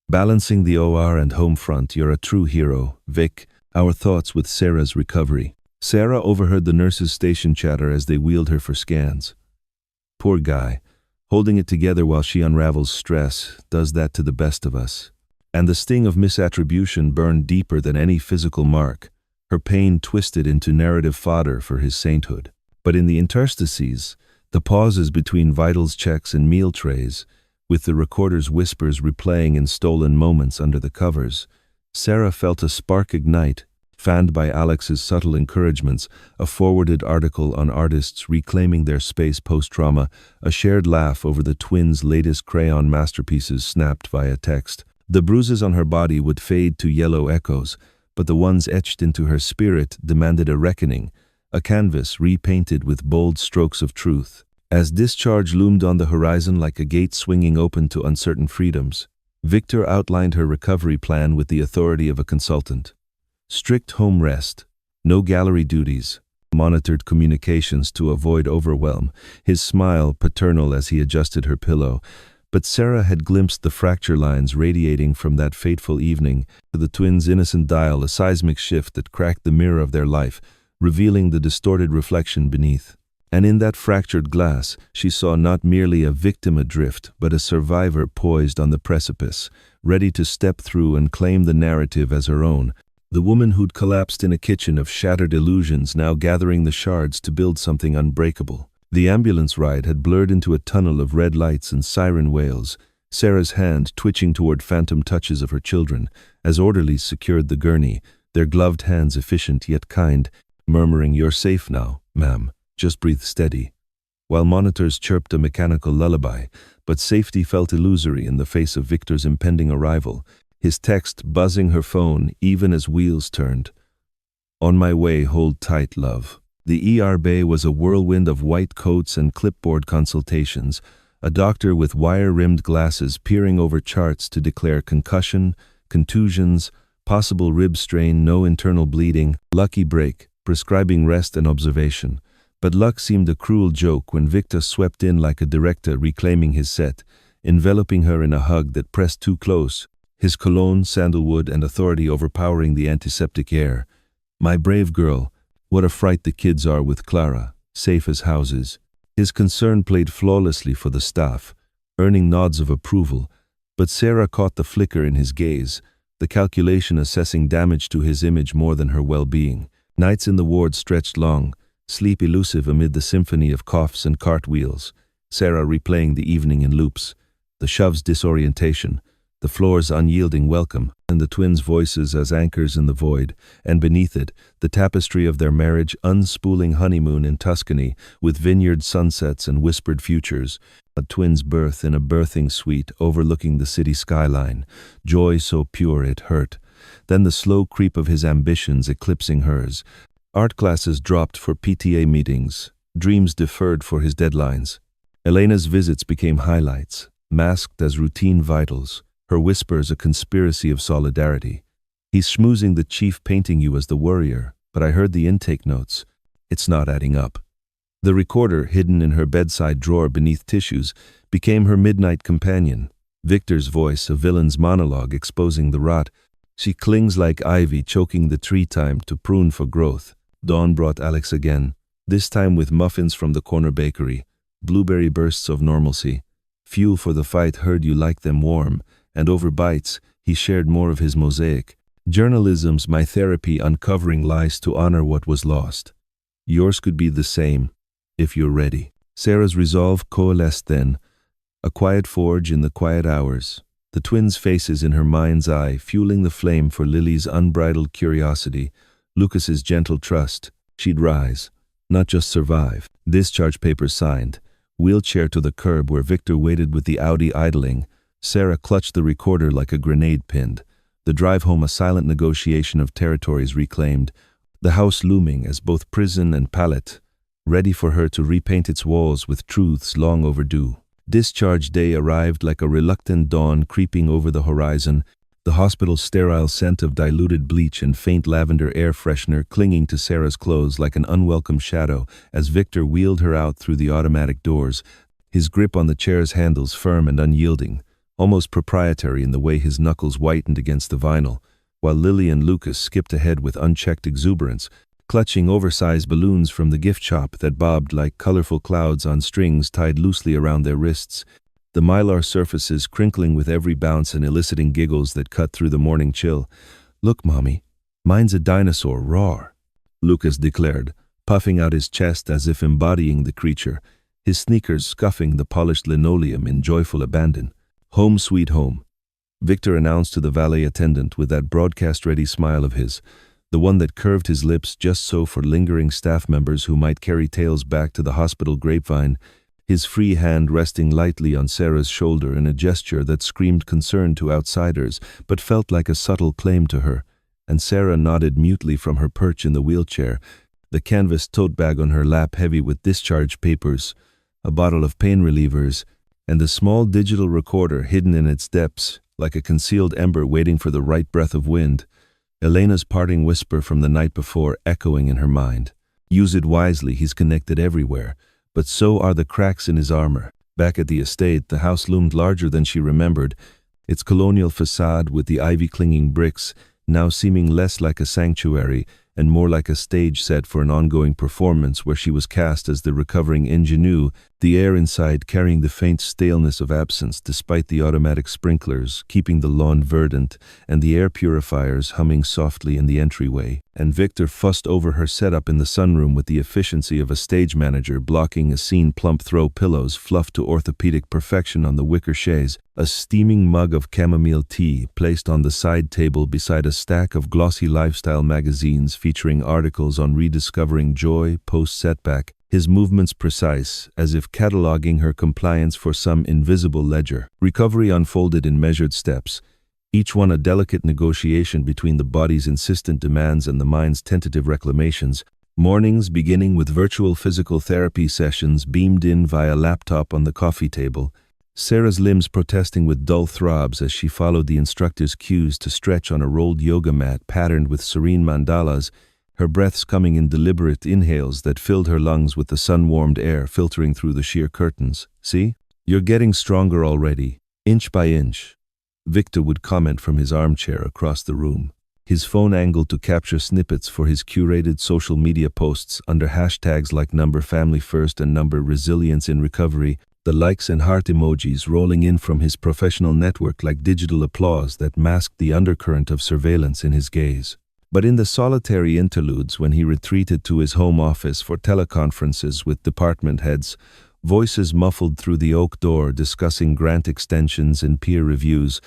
Balancing the OR and home front, you're a true hero, Vic. Our thoughts with Sarah's recovery. Sarah overheard the nurse's station chatter as they wheeled her for scans. Poor guy, holding it together while she unravels stress, does that to the best of us. And the sting of misattribution burned deeper than any physical mark, her pain twisted into narrative fodder for his sainthood. But in the interstices, the pauses between vitals checks and meal trays, with the recorder's whispers replaying in stolen moments under the covers, Sarah felt a spark ignite, fanned by Alex's subtle encouragements, a forwarded article on artists reclaiming their space post-trauma, a shared laugh over the twins' latest crayon masterpieces snapped via text. The bruises on her body would fade to yellow echoes, but the ones etched into her spirit demanded a reckoning, a canvas repainted with bold strokes of truth. As discharge loomed on the horizon like a gate swinging open to uncertain freedoms, Victor outlined her recovery plan with the authority of a consultant. Strict home rest, no gallery duties, monitored communications to avoid overwhelm, his smile paternal as he adjusted her pillow. But Sarah had glimpsed the fracture lines radiating from that fateful evening, to the twins' innocent dial, a seismic shift that cracked the mirror of their life, revealing the distorted reflection beneath. And in that fractured glass, she saw not merely a victim adrift, but a survivor poised on the precipice, ready to step through and claim the narrative as her own. The woman who'd collapsed in a kitchen of shattered illusions, now gathering the shards to build something unbreakable. The ambulance ride had blurred into a tunnel of red lights and siren wails, Sarah's hand twitching toward phantom touches of her children, as orderlies secured the gurney, their gloved hands efficient yet kind, murmuring, "You're safe now, ma'am. Just breathe steady," while monitors chirped a mechanical lullaby. But safety felt illusory in the face of Victor's impending arrival, his text buzzing her phone even as wheels turned. "On my way, hold tight, love." The ER bay was a whirlwind of white coats and clipboard consultations, a doctor with wire-rimmed glasses peering over charts to declare concussion, contusions, possible rib strain, no internal bleeding, lucky break, prescribing rest and observation. But luck seemed a cruel joke when Victor swept in like a director reclaiming his set, enveloping her in a hug that pressed too close, his cologne, sandalwood, and authority overpowering the antiseptic air. "My brave girl, what a fright the kids are with Clara, safe as houses." His concern played flawlessly for the staff, earning nods of approval, but Sarah caught the flicker in his gaze, the calculation assessing damage to his image more than her well-being. Nights in the ward stretched long, sleep elusive amid the symphony of coughs and cartwheels, Sarah replaying the evening in loops, the shove's disorientation, the floor's unyielding welcome, and the twins' voices as anchors in the void, and beneath it, the tapestry of their marriage, unspooling honeymoon in Tuscany, with vineyard sunsets and whispered futures, a twins' birth in a birthing suite overlooking the city skyline, joy so pure it hurt. Then the slow creep of his ambitions eclipsing hers, art classes dropped for PTA meetings, dreams deferred for his deadlines. Elena's visits became highlights, masked as routine vitals, her whispers a conspiracy of solidarity. "He's schmoozing the chief, painting you as the worrier, but I heard the intake notes. It's not adding up." The recorder, hidden in her bedside drawer beneath tissues, became her midnight companion. Victor's voice, a villain's monologue exposing the rot. "She clings like ivy, choking the tree time to prune for growth." Dawn brought Alex again, this time with muffins from the corner bakery, blueberry bursts of normalcy. Fuel for the fight, heard you like them warm, and over bites, he shared more of his mosaic. "Journalism's my therapy, uncovering lies to honor what was lost. Yours could be the same, if you're ready." Sarah's resolve coalesced then, a quiet forge in the quiet hours, the twins' faces in her mind's eye, fueling the flame for Lily's unbridled curiosity, Lucas's gentle trust. She'd rise, not just survive. Discharge papers signed, wheelchair to the curb where Victor waited with the Audi idling. Sarah clutched the recorder like a grenade pinned, the drive home a silent negotiation of territories reclaimed, the house looming as both prison and pallet, ready for her to repaint its walls with truths long overdue. Discharge day arrived like a reluctant dawn creeping over the horizon, the hospital's sterile scent of diluted bleach and faint lavender air freshener clinging to Sarah's clothes like an unwelcome shadow as Victor wheeled her out through the automatic doors, his grip on the chair's handles firm and unyielding, almost proprietary in the way his knuckles whitened against the vinyl, while Lily and Lucas skipped ahead with unchecked exuberance, clutching oversized balloons from the gift shop that bobbed like colorful clouds on strings tied loosely around their wrists, the mylar surfaces crinkling with every bounce and eliciting giggles that cut through the morning chill. "Look, Mommy, mine's a dinosaur, roar," Lucas declared, puffing out his chest as if embodying the creature, his sneakers scuffing the polished linoleum in joyful abandon. "Home sweet home," Victor announced to the valet attendant with that broadcast-ready smile of his, the one that curved his lips just so for lingering staff members who might carry tales back to the hospital grapevine, his free hand resting lightly on Sarah's shoulder in a gesture that screamed concern to outsiders but felt like a subtle claim to her, and Sarah nodded mutely from her perch in the wheelchair, the canvas tote bag on her lap heavy with discharge papers, a bottle of pain relievers, and a small digital recorder hidden in its depths, like a concealed ember waiting for the right breath of wind. Elena's parting whisper from the night before echoing in her mind. "Use it wisely, he's connected everywhere, but so are the cracks in his armor." Back at the estate, the house loomed larger than she remembered, its colonial facade with the ivy-clinging bricks now seeming less like a sanctuary and more like a stage set for an ongoing performance where she was cast as the recovering ingenue, the air inside carrying the faint staleness of absence despite the automatic sprinklers keeping the lawn verdant and the air purifiers humming softly in the entryway. And Victor fussed over her setup in the sunroom with the efficiency of a stage manager blocking a scene. Plump throw pillows fluffed to orthopedic perfection on the wicker chaise, a steaming mug of chamomile tea placed on the side table beside a stack of glossy lifestyle magazines featuring articles on rediscovering joy post-setback, his movements precise, as if cataloging her compliance for some invisible ledger. Recovery unfolded in measured steps, each one a delicate negotiation between the body's insistent demands and the mind's tentative reclamations. Mornings, beginning with virtual physical therapy sessions beamed in via laptop on the coffee table, Sarah's limbs protesting with dull throbs as she followed the instructor's cues to stretch on a rolled yoga mat patterned with serene mandalas, her breaths coming in deliberate inhales that filled her lungs with the sun-warmed air filtering through the sheer curtains. "See? You're getting stronger already, inch by inch," Victor would comment from his armchair across the room, his phone angled to capture snippets for his curated social media posts under hashtags like #FamilyFirst and #Resilience in Recovery, the likes and heart emojis rolling in from his professional network like digital applause that masked the undercurrent of surveillance in his gaze. But in the solitary interludes when he retreated to his home office for teleconferences with department heads, voices muffled through the oak door discussing grant extensions and peer reviews,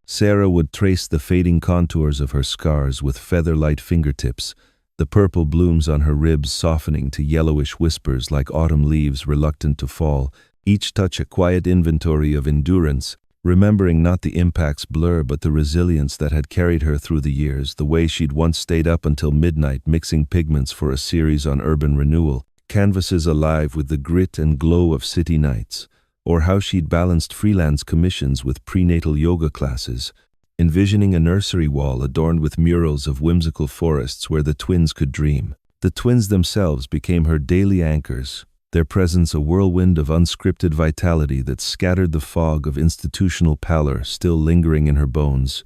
Sarah would trace the fading contours of her scars with feather-light fingertips, the purple blooms on her ribs softening to yellowish whispers like autumn leaves reluctant to fall, each touch a quiet inventory of endurance, remembering not the impact's blur but the resilience that had carried her through the years, the way she'd once stayed up until midnight mixing pigments for a series on urban renewal, canvases alive with the grit and glow of city nights, or how she'd balanced freelance commissions with prenatal yoga classes, envisioning a nursery wall adorned with murals of whimsical forests where the twins could dream. The twins themselves became her daily anchors, their presence a whirlwind of unscripted vitality that scattered the fog of institutional pallor still lingering in her bones.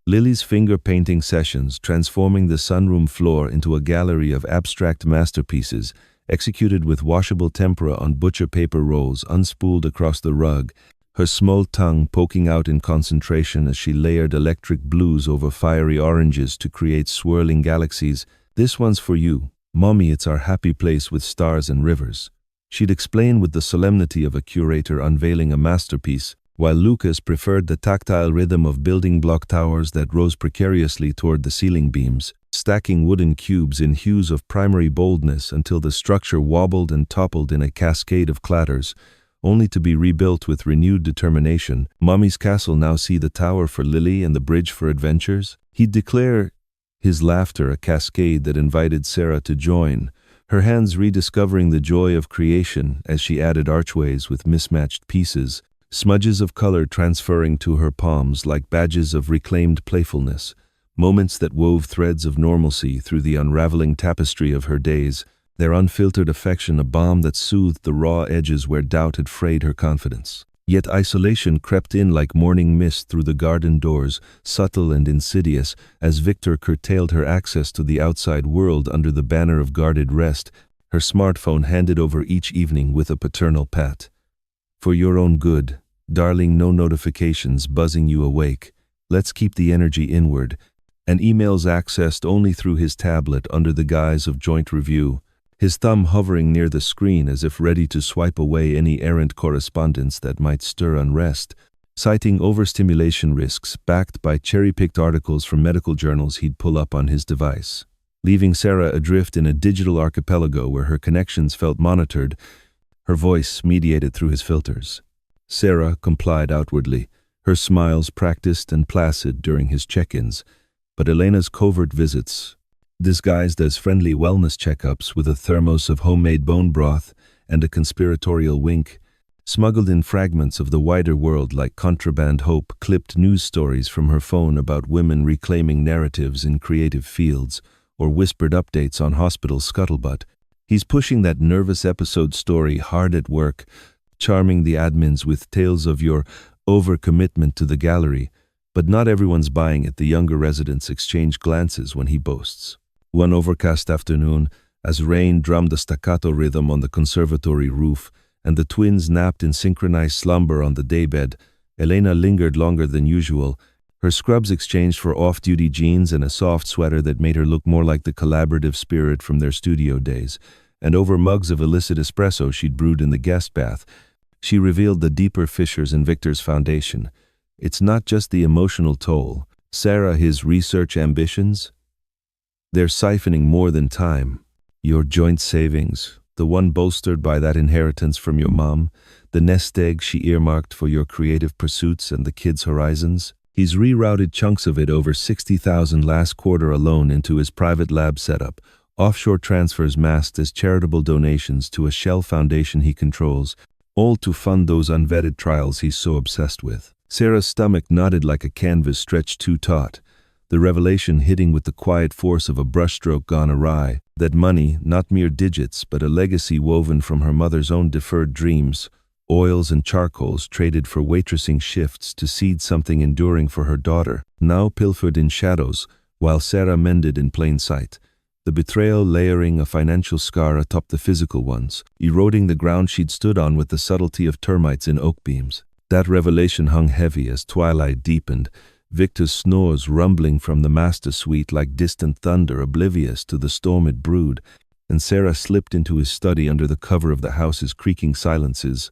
Lily's finger-painting sessions transforming the sunroom floor into a gallery of abstract masterpieces, executed with washable tempera on butcher paper rolls unspooled across the rug, her small tongue poking out in concentration as she layered electric blues over fiery oranges to create swirling galaxies. "This one's for you, Mommy, it's our happy place with stars and rivers," she'd explain with the solemnity of a curator unveiling a masterpiece, while Lucas preferred the tactile rhythm of building block towers that rose precariously toward the ceiling beams, stacking wooden cubes in hues of primary boldness until the structure wobbled and toppled in a cascade of clatters, only to be rebuilt with renewed determination. "Mommy's castle now see the tower for Lily and the bridge for adventures," he'd declare, his laughter a cascade that invited Sarah to join, her hands rediscovering the joy of creation as she added archways with mismatched pieces, smudges of color transferring to her palms like badges of reclaimed playfulness, moments that wove threads of normalcy through the unraveling tapestry of her days, their unfiltered affection a balm that soothed the raw edges where doubt had frayed her confidence. Yet isolation crept in like morning mist through the garden doors, subtle and insidious, as Victor curtailed her access to the outside world under the banner of guarded rest, her smartphone handed over each evening with a paternal pat. For your own good, darling, no notifications buzzing you awake. Let's keep the energy inward. And emails accessed only through his tablet under the guise of joint review, his thumb hovering near the screen as if ready to swipe away any errant correspondence that might stir unrest, citing overstimulation risks backed by cherry-picked articles from medical journals he'd pull up on his device, leaving Sarah adrift in a digital archipelago where her connections felt monitored, her voice mediated through his filters. Sarah complied outwardly, her smiles practiced and placid during his check-ins, but Elena's covert visits, disguised as friendly wellness checkups with a thermos of homemade bone broth and a conspiratorial wink, smuggled in fragments of the wider world like contraband hope, clipped news stories from her phone about women reclaiming narratives in creative fields, or whispered updates on hospital scuttlebutt. He's pushing that nervous episode story hard at work, charming the admins with tales of your overcommitment to the gallery, but not everyone's buying it. The younger residents exchange glances when he boasts. One overcast afternoon, as rain drummed a staccato rhythm on the conservatory roof, and the twins napped in synchronized slumber on the daybed, Elena lingered longer than usual, her scrubs exchanged for off-duty jeans and a soft sweater that made her look more like the collaborative spirit from their studio days, and over mugs of illicit espresso she'd brewed in the guest bath, she revealed the deeper fissures in Victor's foundation. It's not just the emotional toll. Sarah, his research ambitions? They're siphoning more than time. Your joint savings, the one bolstered by that inheritance from your mom, the nest egg she earmarked for your creative pursuits and the kids' horizons. He's rerouted chunks of it, over $60,000 last quarter alone, into his private lab setup, offshore transfers masked as charitable donations to a shell foundation he controls, all to fund those unvetted trials he's so obsessed with. Sarah's stomach knotted like a canvas stretched too taut, the revelation hitting with the quiet force of a brushstroke gone awry, that money, not mere digits, but a legacy woven from her mother's own deferred dreams, oils and charcoals traded for waitressing shifts to seed something enduring for her daughter, now pilfered in shadows, while Sarah mended in plain sight. The betrayal layering a financial scar atop the physical ones, eroding the ground she'd stood on with the subtlety of termites in oak beams. That revelation hung heavy as twilight deepened, Victor's snores rumbling from the master suite like distant thunder, oblivious to the storm it brewed, and Sarah slipped into his study under the cover of the house's creaking silences.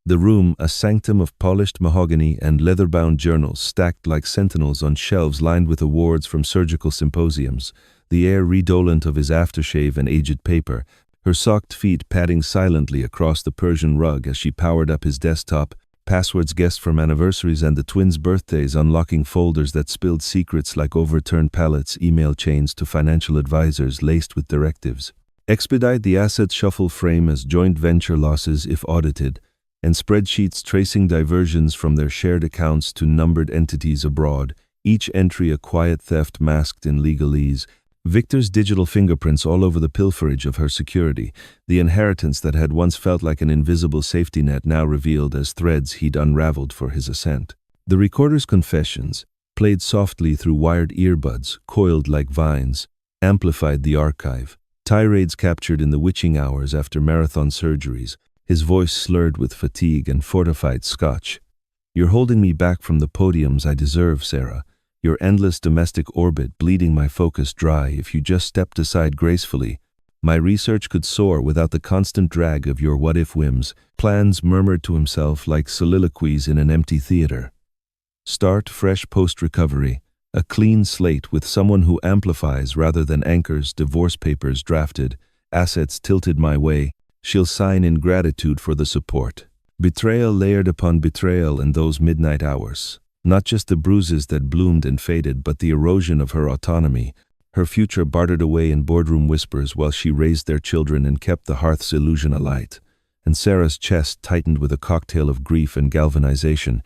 The room, a sanctum of polished mahogany and leather-bound journals stacked like sentinels on shelves lined with awards from surgical symposiums, the air redolent of his aftershave and aged paper, her socked feet padding silently across the Persian rug as she powered up his desktop, passwords guessed from anniversaries and the twins' birthdays, unlocking folders that spilled secrets like overturned pallets, email chains to financial advisors laced with directives. Expedite the asset shuffle frame as joint venture losses if audited, and spreadsheets tracing diversions from their shared accounts to numbered entities abroad, each entry a quiet theft masked in legalese. Victor's digital fingerprints all over the pilferage of her security, the inheritance that had once felt like an invisible safety net now revealed as threads he'd unraveled for his ascent. The recorder's confessions, played softly through wired earbuds, coiled like vines, amplified the archive. Tirades captured in the witching hours after marathon surgeries, his voice slurred with fatigue and fortified scotch. You're holding me back from the podiums I deserve, Sarah. Your endless domestic orbit bleeding my focus dry. If you just stepped aside gracefully, my research could soar without the constant drag of your what-if whims. Plans murmured to himself like soliloquies in an empty theater. Start fresh post-recovery, a clean slate with someone who amplifies rather than anchors, divorce papers drafted, assets tilted my way. She'll sign in gratitude for the support. Betrayal layered upon betrayal in those midnight hours. Not just the bruises that bloomed and faded, but the erosion of her autonomy, her future bartered away in boardroom whispers while she raised their children and kept the hearth's illusion alight. and Sarah's chest tightened with a cocktail of grief and galvanization,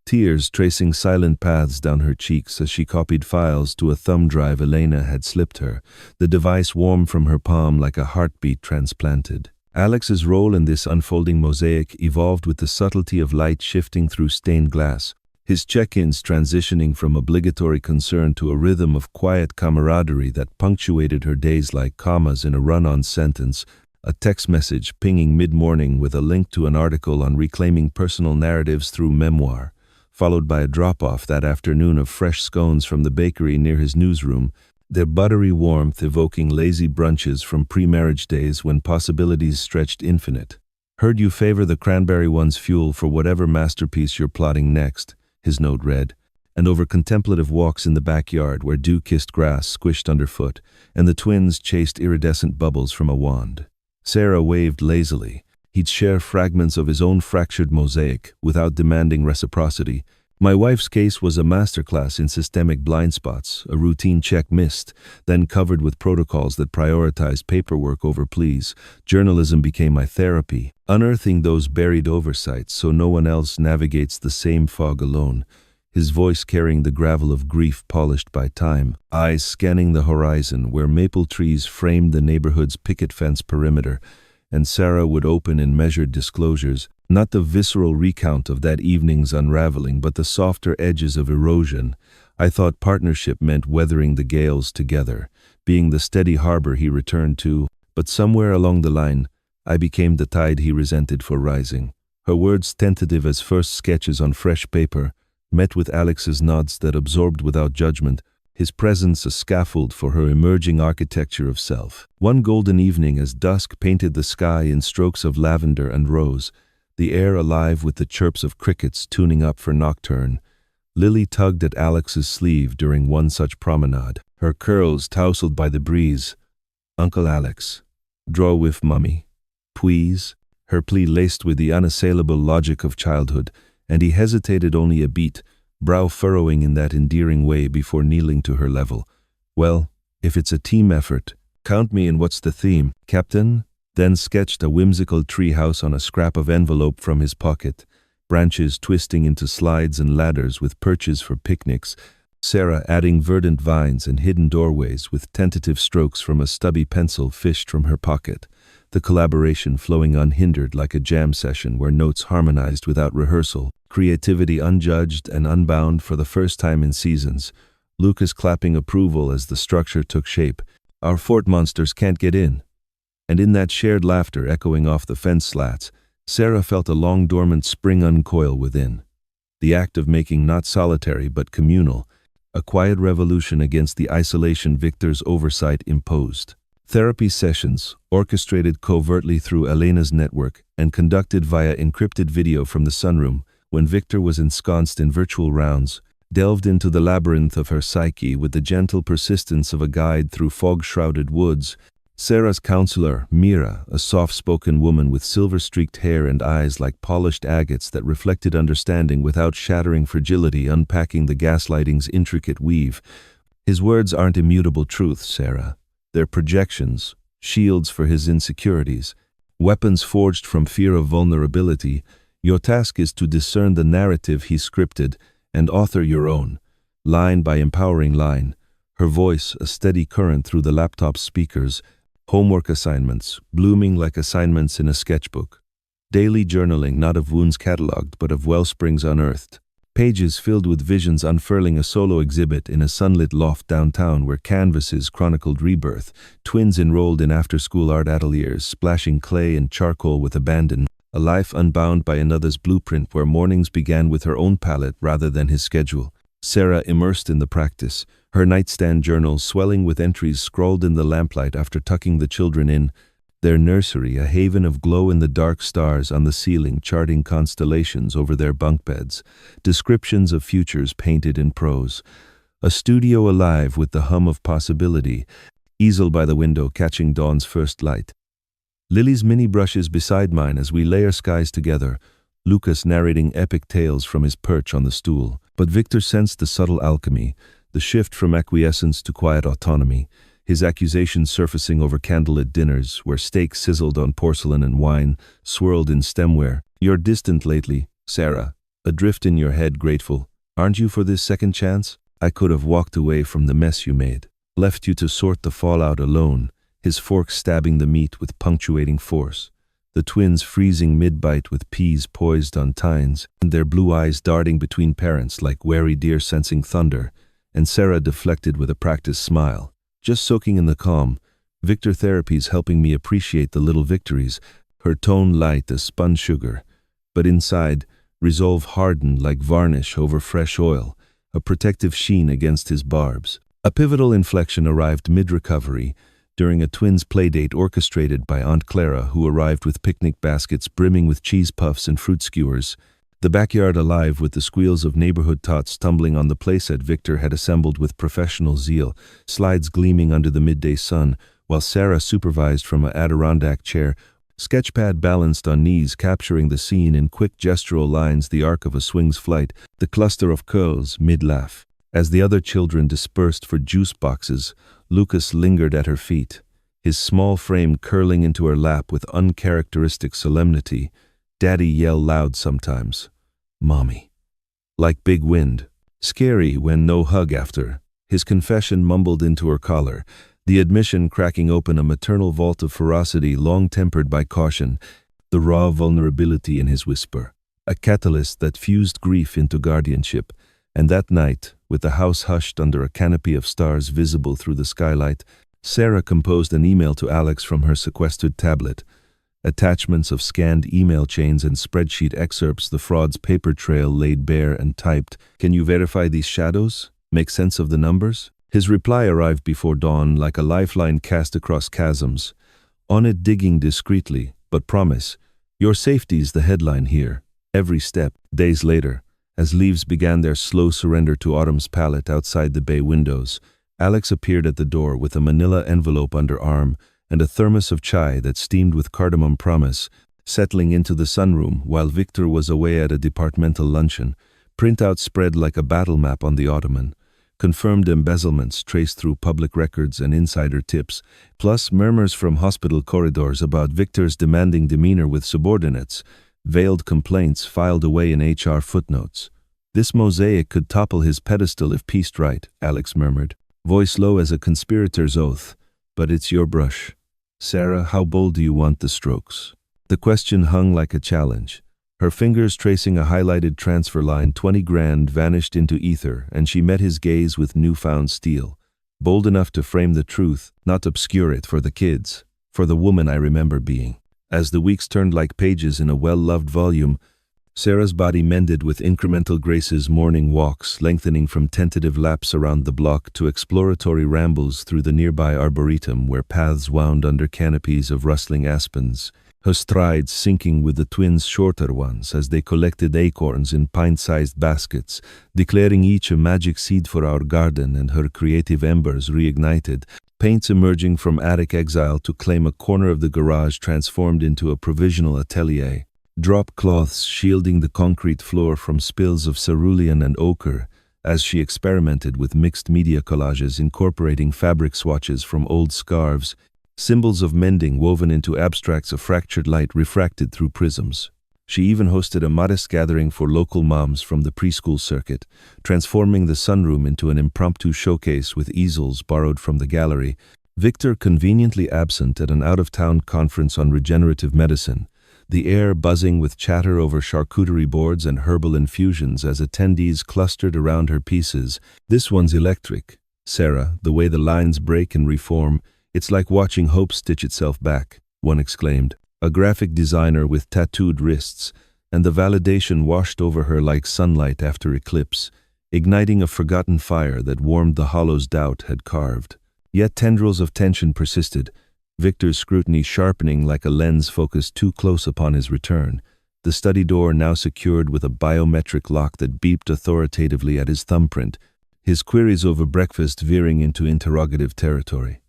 tears tracing silent paths down her cheeks as she copied files to a thumb drive Elena had slipped her, the device warm from her palm like a heartbeat transplanted. Alex's role in this unfolding mosaic evolved with the subtlety of light shifting through stained glass, his check-ins transitioning from obligatory concern to a rhythm of quiet camaraderie that punctuated her days like commas in a run-on sentence, a text message pinging mid-morning with a link to an article on reclaiming personal narratives through memoir, followed by a drop-off that afternoon of fresh scones from the bakery near his newsroom, their buttery warmth evoking lazy brunches from pre-marriage days when possibilities stretched infinite. Heard you favor the cranberry one's fuel for whatever masterpiece you're plotting next, his note read, and over contemplative walks in the backyard where dew-kissed grass squished underfoot, and the twins chased iridescent bubbles from a wand. Sarah waved lazily. He'd share fragments of his own fractured mosaic without demanding reciprocity. My wife's case was a masterclass in systemic blind spots, a routine check missed, then covered with protocols that prioritized paperwork over pleas. Journalism became my therapy, unearthing those buried oversights so no one else navigates the same fog alone. His voice carrying the gravel of grief polished by time, eyes scanning the horizon where maple trees framed the neighborhood's picket fence perimeter, and Sarah would open in measured disclosures, not the visceral recount of that evening's unraveling, but the softer edges of erosion. I thought partnership meant weathering the gales together, being the steady harbor he returned to, but somewhere along the line, I became the tide he resented for rising. Her words, tentative as first sketches on fresh paper, met with Alex's nods that absorbed without judgment, his presence a scaffold for her emerging architecture of self. One golden evening as dusk painted the sky in strokes of lavender and rose, the air alive with the chirps of crickets tuning up for nocturne, Lily tugged at Alex's sleeve during one such promenade, her curls tousled by the breeze. "Uncle Alex, draw with mummy, please," her plea laced with the unassailable logic of childhood, and he hesitated only a beat, brow furrowing in that endearing way before kneeling to her level. "Well, if it's a team effort, count me in. What's the theme, Captain?" Then sketched a whimsical treehouse on a scrap of envelope from his pocket, branches twisting into slides and ladders with perches for picnics, Sarah adding verdant vines and hidden doorways with tentative strokes from a stubby pencil fished from her pocket, the collaboration flowing unhindered like a jam session where notes harmonized without rehearsal, creativity unjudged and unbound for the first time in seasons, Lucas clapping approval as the structure took shape. "Our fort monsters can't get in." And in that shared laughter echoing off the fence slats, Sarah felt a long dormant spring uncoil within. The act of making not solitary but communal, a quiet revolution against the isolation Victor's oversight imposed. Therapy sessions, orchestrated covertly through Elena's network and conducted via encrypted video from the sunroom, when Victor was ensconced in virtual rounds, delved into the labyrinth of her psyche with the gentle persistence of a guide through fog-shrouded woods. Sarah's counselor, Mira, a soft-spoken woman with silver-streaked hair and eyes like polished agates that reflected understanding without shattering fragility, unpacking the gaslighting's intricate weave. "His words aren't immutable truths, Sarah. They're projections, shields for his insecurities, weapons forged from fear of vulnerability. Your task is to discern the narrative he scripted and author your own, line by empowering line." Her voice, a steady current through the laptop's speakers. Homework assignments, blooming like assignments in a sketchbook. Daily journaling, not of wounds catalogued, but of wellsprings unearthed. Pages filled with visions unfurling a solo exhibit in a sunlit loft downtown where canvases chronicled rebirth, twins enrolled in after-school art ateliers, splashing clay and charcoal with abandon, a life unbound by another's blueprint where mornings began with her own palette rather than his schedule. Sarah immersed in the practice, her nightstand journal swelling with entries scrawled in the lamplight after tucking the children in, their nursery a haven of glow-in-the-dark stars on the ceiling charting constellations over their bunk beds, descriptions of futures painted in prose, a studio alive with the hum of possibility, easel by the window catching dawn's first light. Lily's mini brushes beside mine as we layer skies together, Lucas narrating epic tales from his perch on the stool. But Victor sensed the subtle alchemy, the shift from acquiescence to quiet autonomy. his accusations surfacing over candlelit dinners where steak sizzled on porcelain and wine swirled in stemware. "You're distant lately, Sarah. Adrift in your head, grateful. Aren't you for this second chance? I could have walked away from the mess you made. Left you to sort the fallout alone," his fork stabbing the meat with punctuating force. The twins freezing mid-bite with peas poised on tines, and their blue eyes darting between parents like wary deer sensing thunder, and Sarah deflected with a practiced smile. "Just soaking in the calm. Victor Therapy's helping me appreciate the little victories," her tone light as spun sugar. But inside, resolve hardened like varnish over fresh oil, a protective sheen against his barbs. A pivotal inflection arrived mid-recovery, during a twins' playdate orchestrated by Aunt Clara, who arrived with picnic baskets brimming with cheese puffs and fruit skewers. The backyard alive with the squeals of neighborhood tots tumbling on the playset Victor had assembled with professional zeal, slides gleaming under the midday sun, while Sarah supervised from an Adirondack chair, sketchpad balanced on knees, capturing the scene in quick gestural lines, the arc of a swing's flight, the cluster of curls mid-laugh. As the other children dispersed for juice boxes, Lucas lingered at her feet, his small frame curling into her lap with uncharacteristic solemnity. Daddy yelled loud sometimes. "Mommy." Like big wind. Scary when no hug after. His confession mumbled into her collar, the admission cracking open a maternal vault of ferocity long tempered by caution, the raw vulnerability in his whisper. A catalyst that fused grief into guardianship. And that night, with the house hushed under a canopy of stars visible through the skylight, Sarah composed an email to Alex from her sequestered tablet. Attachments of scanned email chains and spreadsheet excerpts, the fraud's paper trail laid bare and typed. "Can you verify these shadows? Make sense of the numbers?" His reply arrived before dawn, like a lifeline cast across chasms. On it, digging discreetly, but promise. "Your safety's the headline here. Every step." Days later, as leaves began their slow surrender to autumn's palette outside the bay windows, Alex appeared at the door with a manila envelope under arm and a thermos of chai that steamed with cardamom promise, settling into the sunroom while Victor was away at a departmental luncheon, printout spread like a battle map on the ottoman, confirmed embezzlements traced through public records and insider tips, plus murmurs from hospital corridors about Victor's demanding demeanor with subordinates, veiled complaints filed away in HR footnotes. "This mosaic could topple his pedestal if pieced right," Alex murmured, voice low as a conspirator's oath. "But it's your brush. Sarah, how bold do you want the strokes?" The question hung like a challenge. Her fingers tracing a highlighted transfer line, 20 grand, vanished into ether, and she met his gaze with newfound steel. Bold enough to frame the truth, not obscure it for the kids, for the woman I remember being. As the weeks turned like pages in a well-loved volume, Sarah's body mended with incremental graces, morning walks lengthening from tentative laps around the block to exploratory rambles through the nearby arboretum where paths wound under canopies of rustling aspens, her strides syncing with the twins' shorter ones as they collected acorns in pint-sized baskets, declaring each a magic seed for our garden, and her creative embers reignited, paints emerging from attic exile to claim a corner of the garage transformed into a provisional atelier, drop cloths shielding the concrete floor from spills of cerulean and ochre, as she experimented with mixed media collages incorporating fabric swatches from old scarves, symbols of mending woven into abstracts of fractured light refracted through prisms. She even hosted a modest gathering for local moms from the preschool circuit, transforming the sunroom into an impromptu showcase with easels borrowed from the gallery. Victor conveniently absent at an out-of-town conference on regenerative medicine, the air buzzing with chatter over charcuterie boards and herbal infusions as attendees clustered around her pieces. "This one's electric, Sarah, the way the lines break and reform. It's like watching hope stitch itself back," one exclaimed. A graphic designer with tattooed wrists, and the validation washed over her like sunlight after eclipse, igniting a forgotten fire that warmed the hollows doubt had carved. Yet tendrils of tension persisted, Victor's scrutiny sharpening like a lens focused too close upon his return, the study door now secured with a biometric lock that beeped authoritatively at his thumbprint, his queries over breakfast veering into interrogative territory.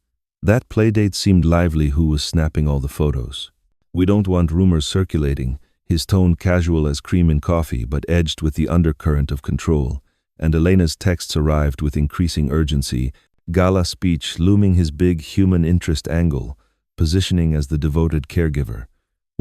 That playdate seemed lively. Who was snapping all the photos? "We don't want rumors circulating," his tone casual as cream in coffee but edged with the undercurrent of control, and Elena's texts arrived with increasing urgency. gala speech looming his big human interest angle, positioning as the devoted caregiver.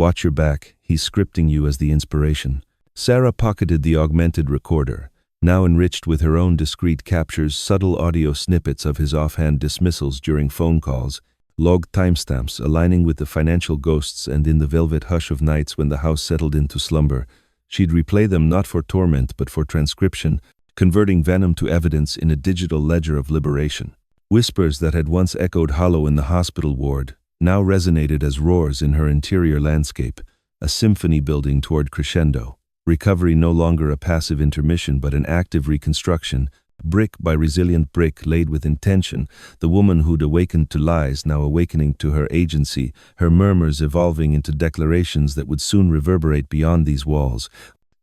Watch your back, he's scripting you as the inspiration. Sarah pocketed the augmented recorder, now enriched with her own discreet captures, subtle audio snippets of his offhand dismissals during phone calls, logged timestamps aligning with the financial ghosts, and in the velvet hush of nights when the house settled into slumber, she'd replay them not for torment but for transcription, converting venom to evidence in a digital ledger of liberation. Whispers that had once echoed hollow in the hospital ward now resonated as roars in her interior landscape, a symphony building toward crescendo. Recovery no longer a passive intermission but an active reconstruction, brick by resilient brick laid with intention, the woman who'd awakened to lies now awakening to her agency, her murmurs evolving into declarations that would soon reverberate beyond these walls,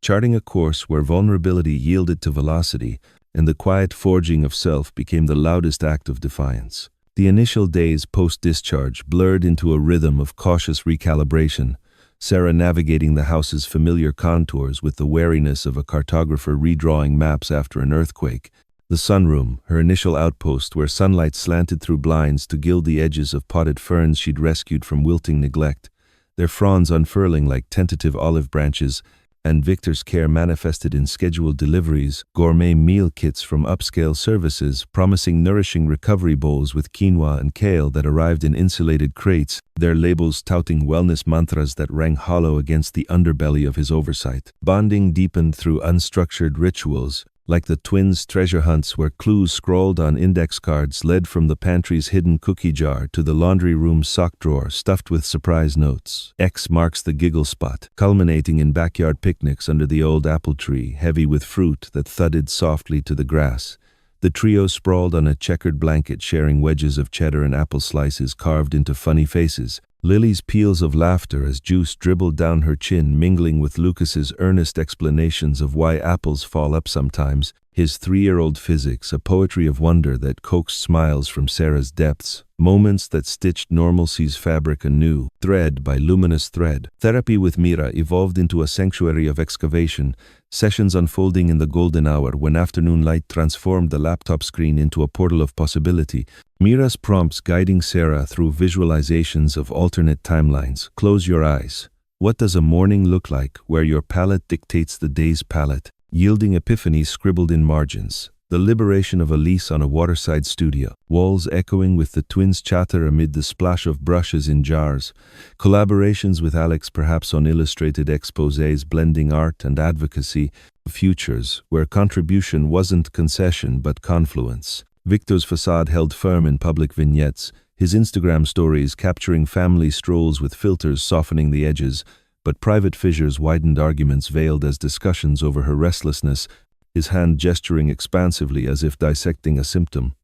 charting a course where vulnerability yielded to velocity, and the quiet forging of self became the loudest act of defiance. The initial days post-discharge blurred into a rhythm of cautious recalibration, Sarah navigating the house's familiar contours with the wariness of a cartographer redrawing maps after an earthquake. The sunroom, her initial outpost where sunlight slanted through blinds to gild the edges of potted ferns she'd rescued from wilting neglect, their fronds unfurling like tentative olive branches, and Victor's care manifested in scheduled deliveries, gourmet meal kits from upscale services, promising nourishing recovery bowls with quinoa and kale that arrived in insulated crates, their labels touting wellness mantras that rang hollow against the underbelly of his oversight. Bonding deepened through unstructured rituals, like the twins' treasure hunts where clues scrawled on index cards led from the pantry's hidden cookie jar to the laundry room's sock drawer stuffed with surprise notes. X marks the giggle spot, culminating in backyard picnics under the old apple tree, heavy with fruit that thudded softly to the grass. The trio sprawled on a checkered blanket sharing wedges of cheddar and apple slices carved into funny faces. Lily's peals of laughter as juice dribbled down her chin mingling with Lucas's earnest explanations of why apples fall up sometimes, his 3-year-old physics a poetry of wonder that coaxed smiles from Sarah's depths, moments that stitched normalcy's fabric anew, thread by luminous thread. Therapy with Mira evolved into a sanctuary of excavation, sessions unfolding in the golden hour when afternoon light transformed the laptop screen into a portal of possibility, Mira's prompts guiding Sarah through visualizations of alternate timelines. Close your eyes. What does a morning look like where your palette dictates the day's palette, yielding epiphanies scribbled in margins? The liberation of a lease on a waterside studio, walls echoing with the twins' chatter amid the splash of brushes in jars, collaborations with Alex perhaps on illustrated exposés blending art and advocacy, futures where contribution wasn't concession but confluence. Victor's facade held firm in public vignettes, his Instagram stories capturing family strolls with filters softening the edges, but private fissures widened arguments veiled as discussions over her restlessness, his hand gesturing expansively as if dissecting a symptom.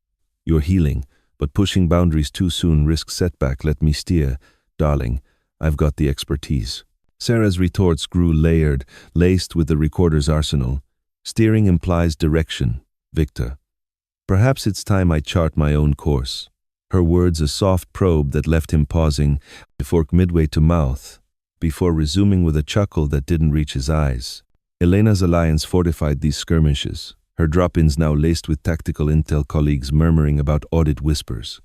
You're healing, but pushing boundaries too soon risks setback. Let me steer, darling. I've got the expertise. Sarah's retorts grew layered, laced with the recorder's arsenal. Steering implies direction, Victor. Perhaps it's time I chart my own course. Her words a soft probe that left him pausing, fork midway to mouth, before resuming with a chuckle that didn't reach his eyes. Elena's alliance fortified these skirmishes, her drop-ins now laced with tactical intel colleagues murmuring about audit whispers.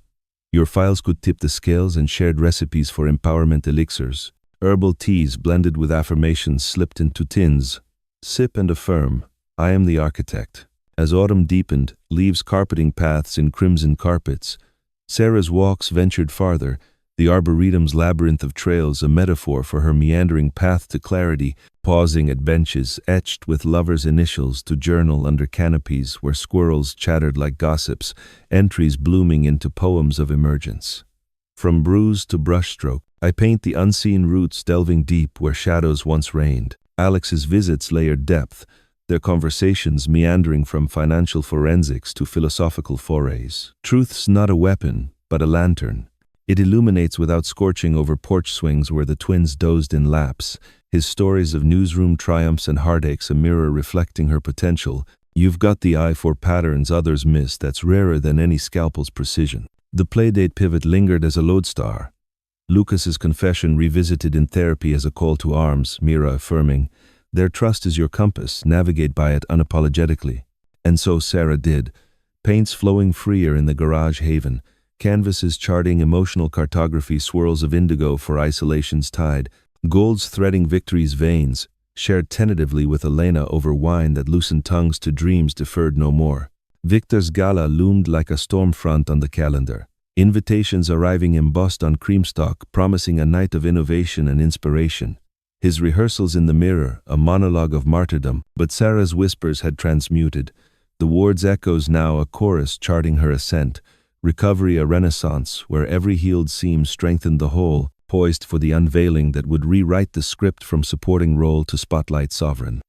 Your files could tip the scales and shared recipes for empowerment elixirs. Herbal teas blended with affirmations slipped into tins. Sip and affirm, I am the architect. As autumn deepened, leaves carpeting paths in crimson carpets, Sarah's walks ventured farther, the arboretum's labyrinth of trails a metaphor for her meandering path to clarity, pausing at benches etched with lovers' initials to journal under canopies where squirrels chattered like gossips, entries blooming into poems of emergence. From bruise to brushstroke, I paint the unseen roots delving deep where shadows once reigned. Alex's visits layered depth, their conversations meandering from financial forensics to philosophical forays. Truth's not a weapon, but a lantern. It illuminates without scorching over porch swings where the twins dozed in laps, his stories of newsroom triumphs and heartaches a mirror reflecting her potential. You've got the eye for patterns others miss that's rarer than any scalpel's precision. The playdate pivot lingered as a lodestar. Lucas's confession revisited in therapy as a call to arms, Mira affirming, their trust is your compass, navigate by it unapologetically. And so Sarah did, Paints flowing freer in the garage haven. Canvases charting emotional cartography, swirls of indigo for isolation's tide. Golds threading victory's veins, shared tentatively with Elena over wine that loosened tongues to dreams deferred no more. Victor's gala loomed like a storm front on the calendar. Invitations arriving embossed on creamstock, promising a night of innovation and inspiration. His rehearsals in the mirror, a monologue of martyrdom, but Sarah's whispers had transmuted. The ward's echoes now a chorus charting her ascent. Recovery a renaissance, where every healed seam strengthened the whole, poised for the unveiling that would rewrite the script from supporting role to spotlight sovereign.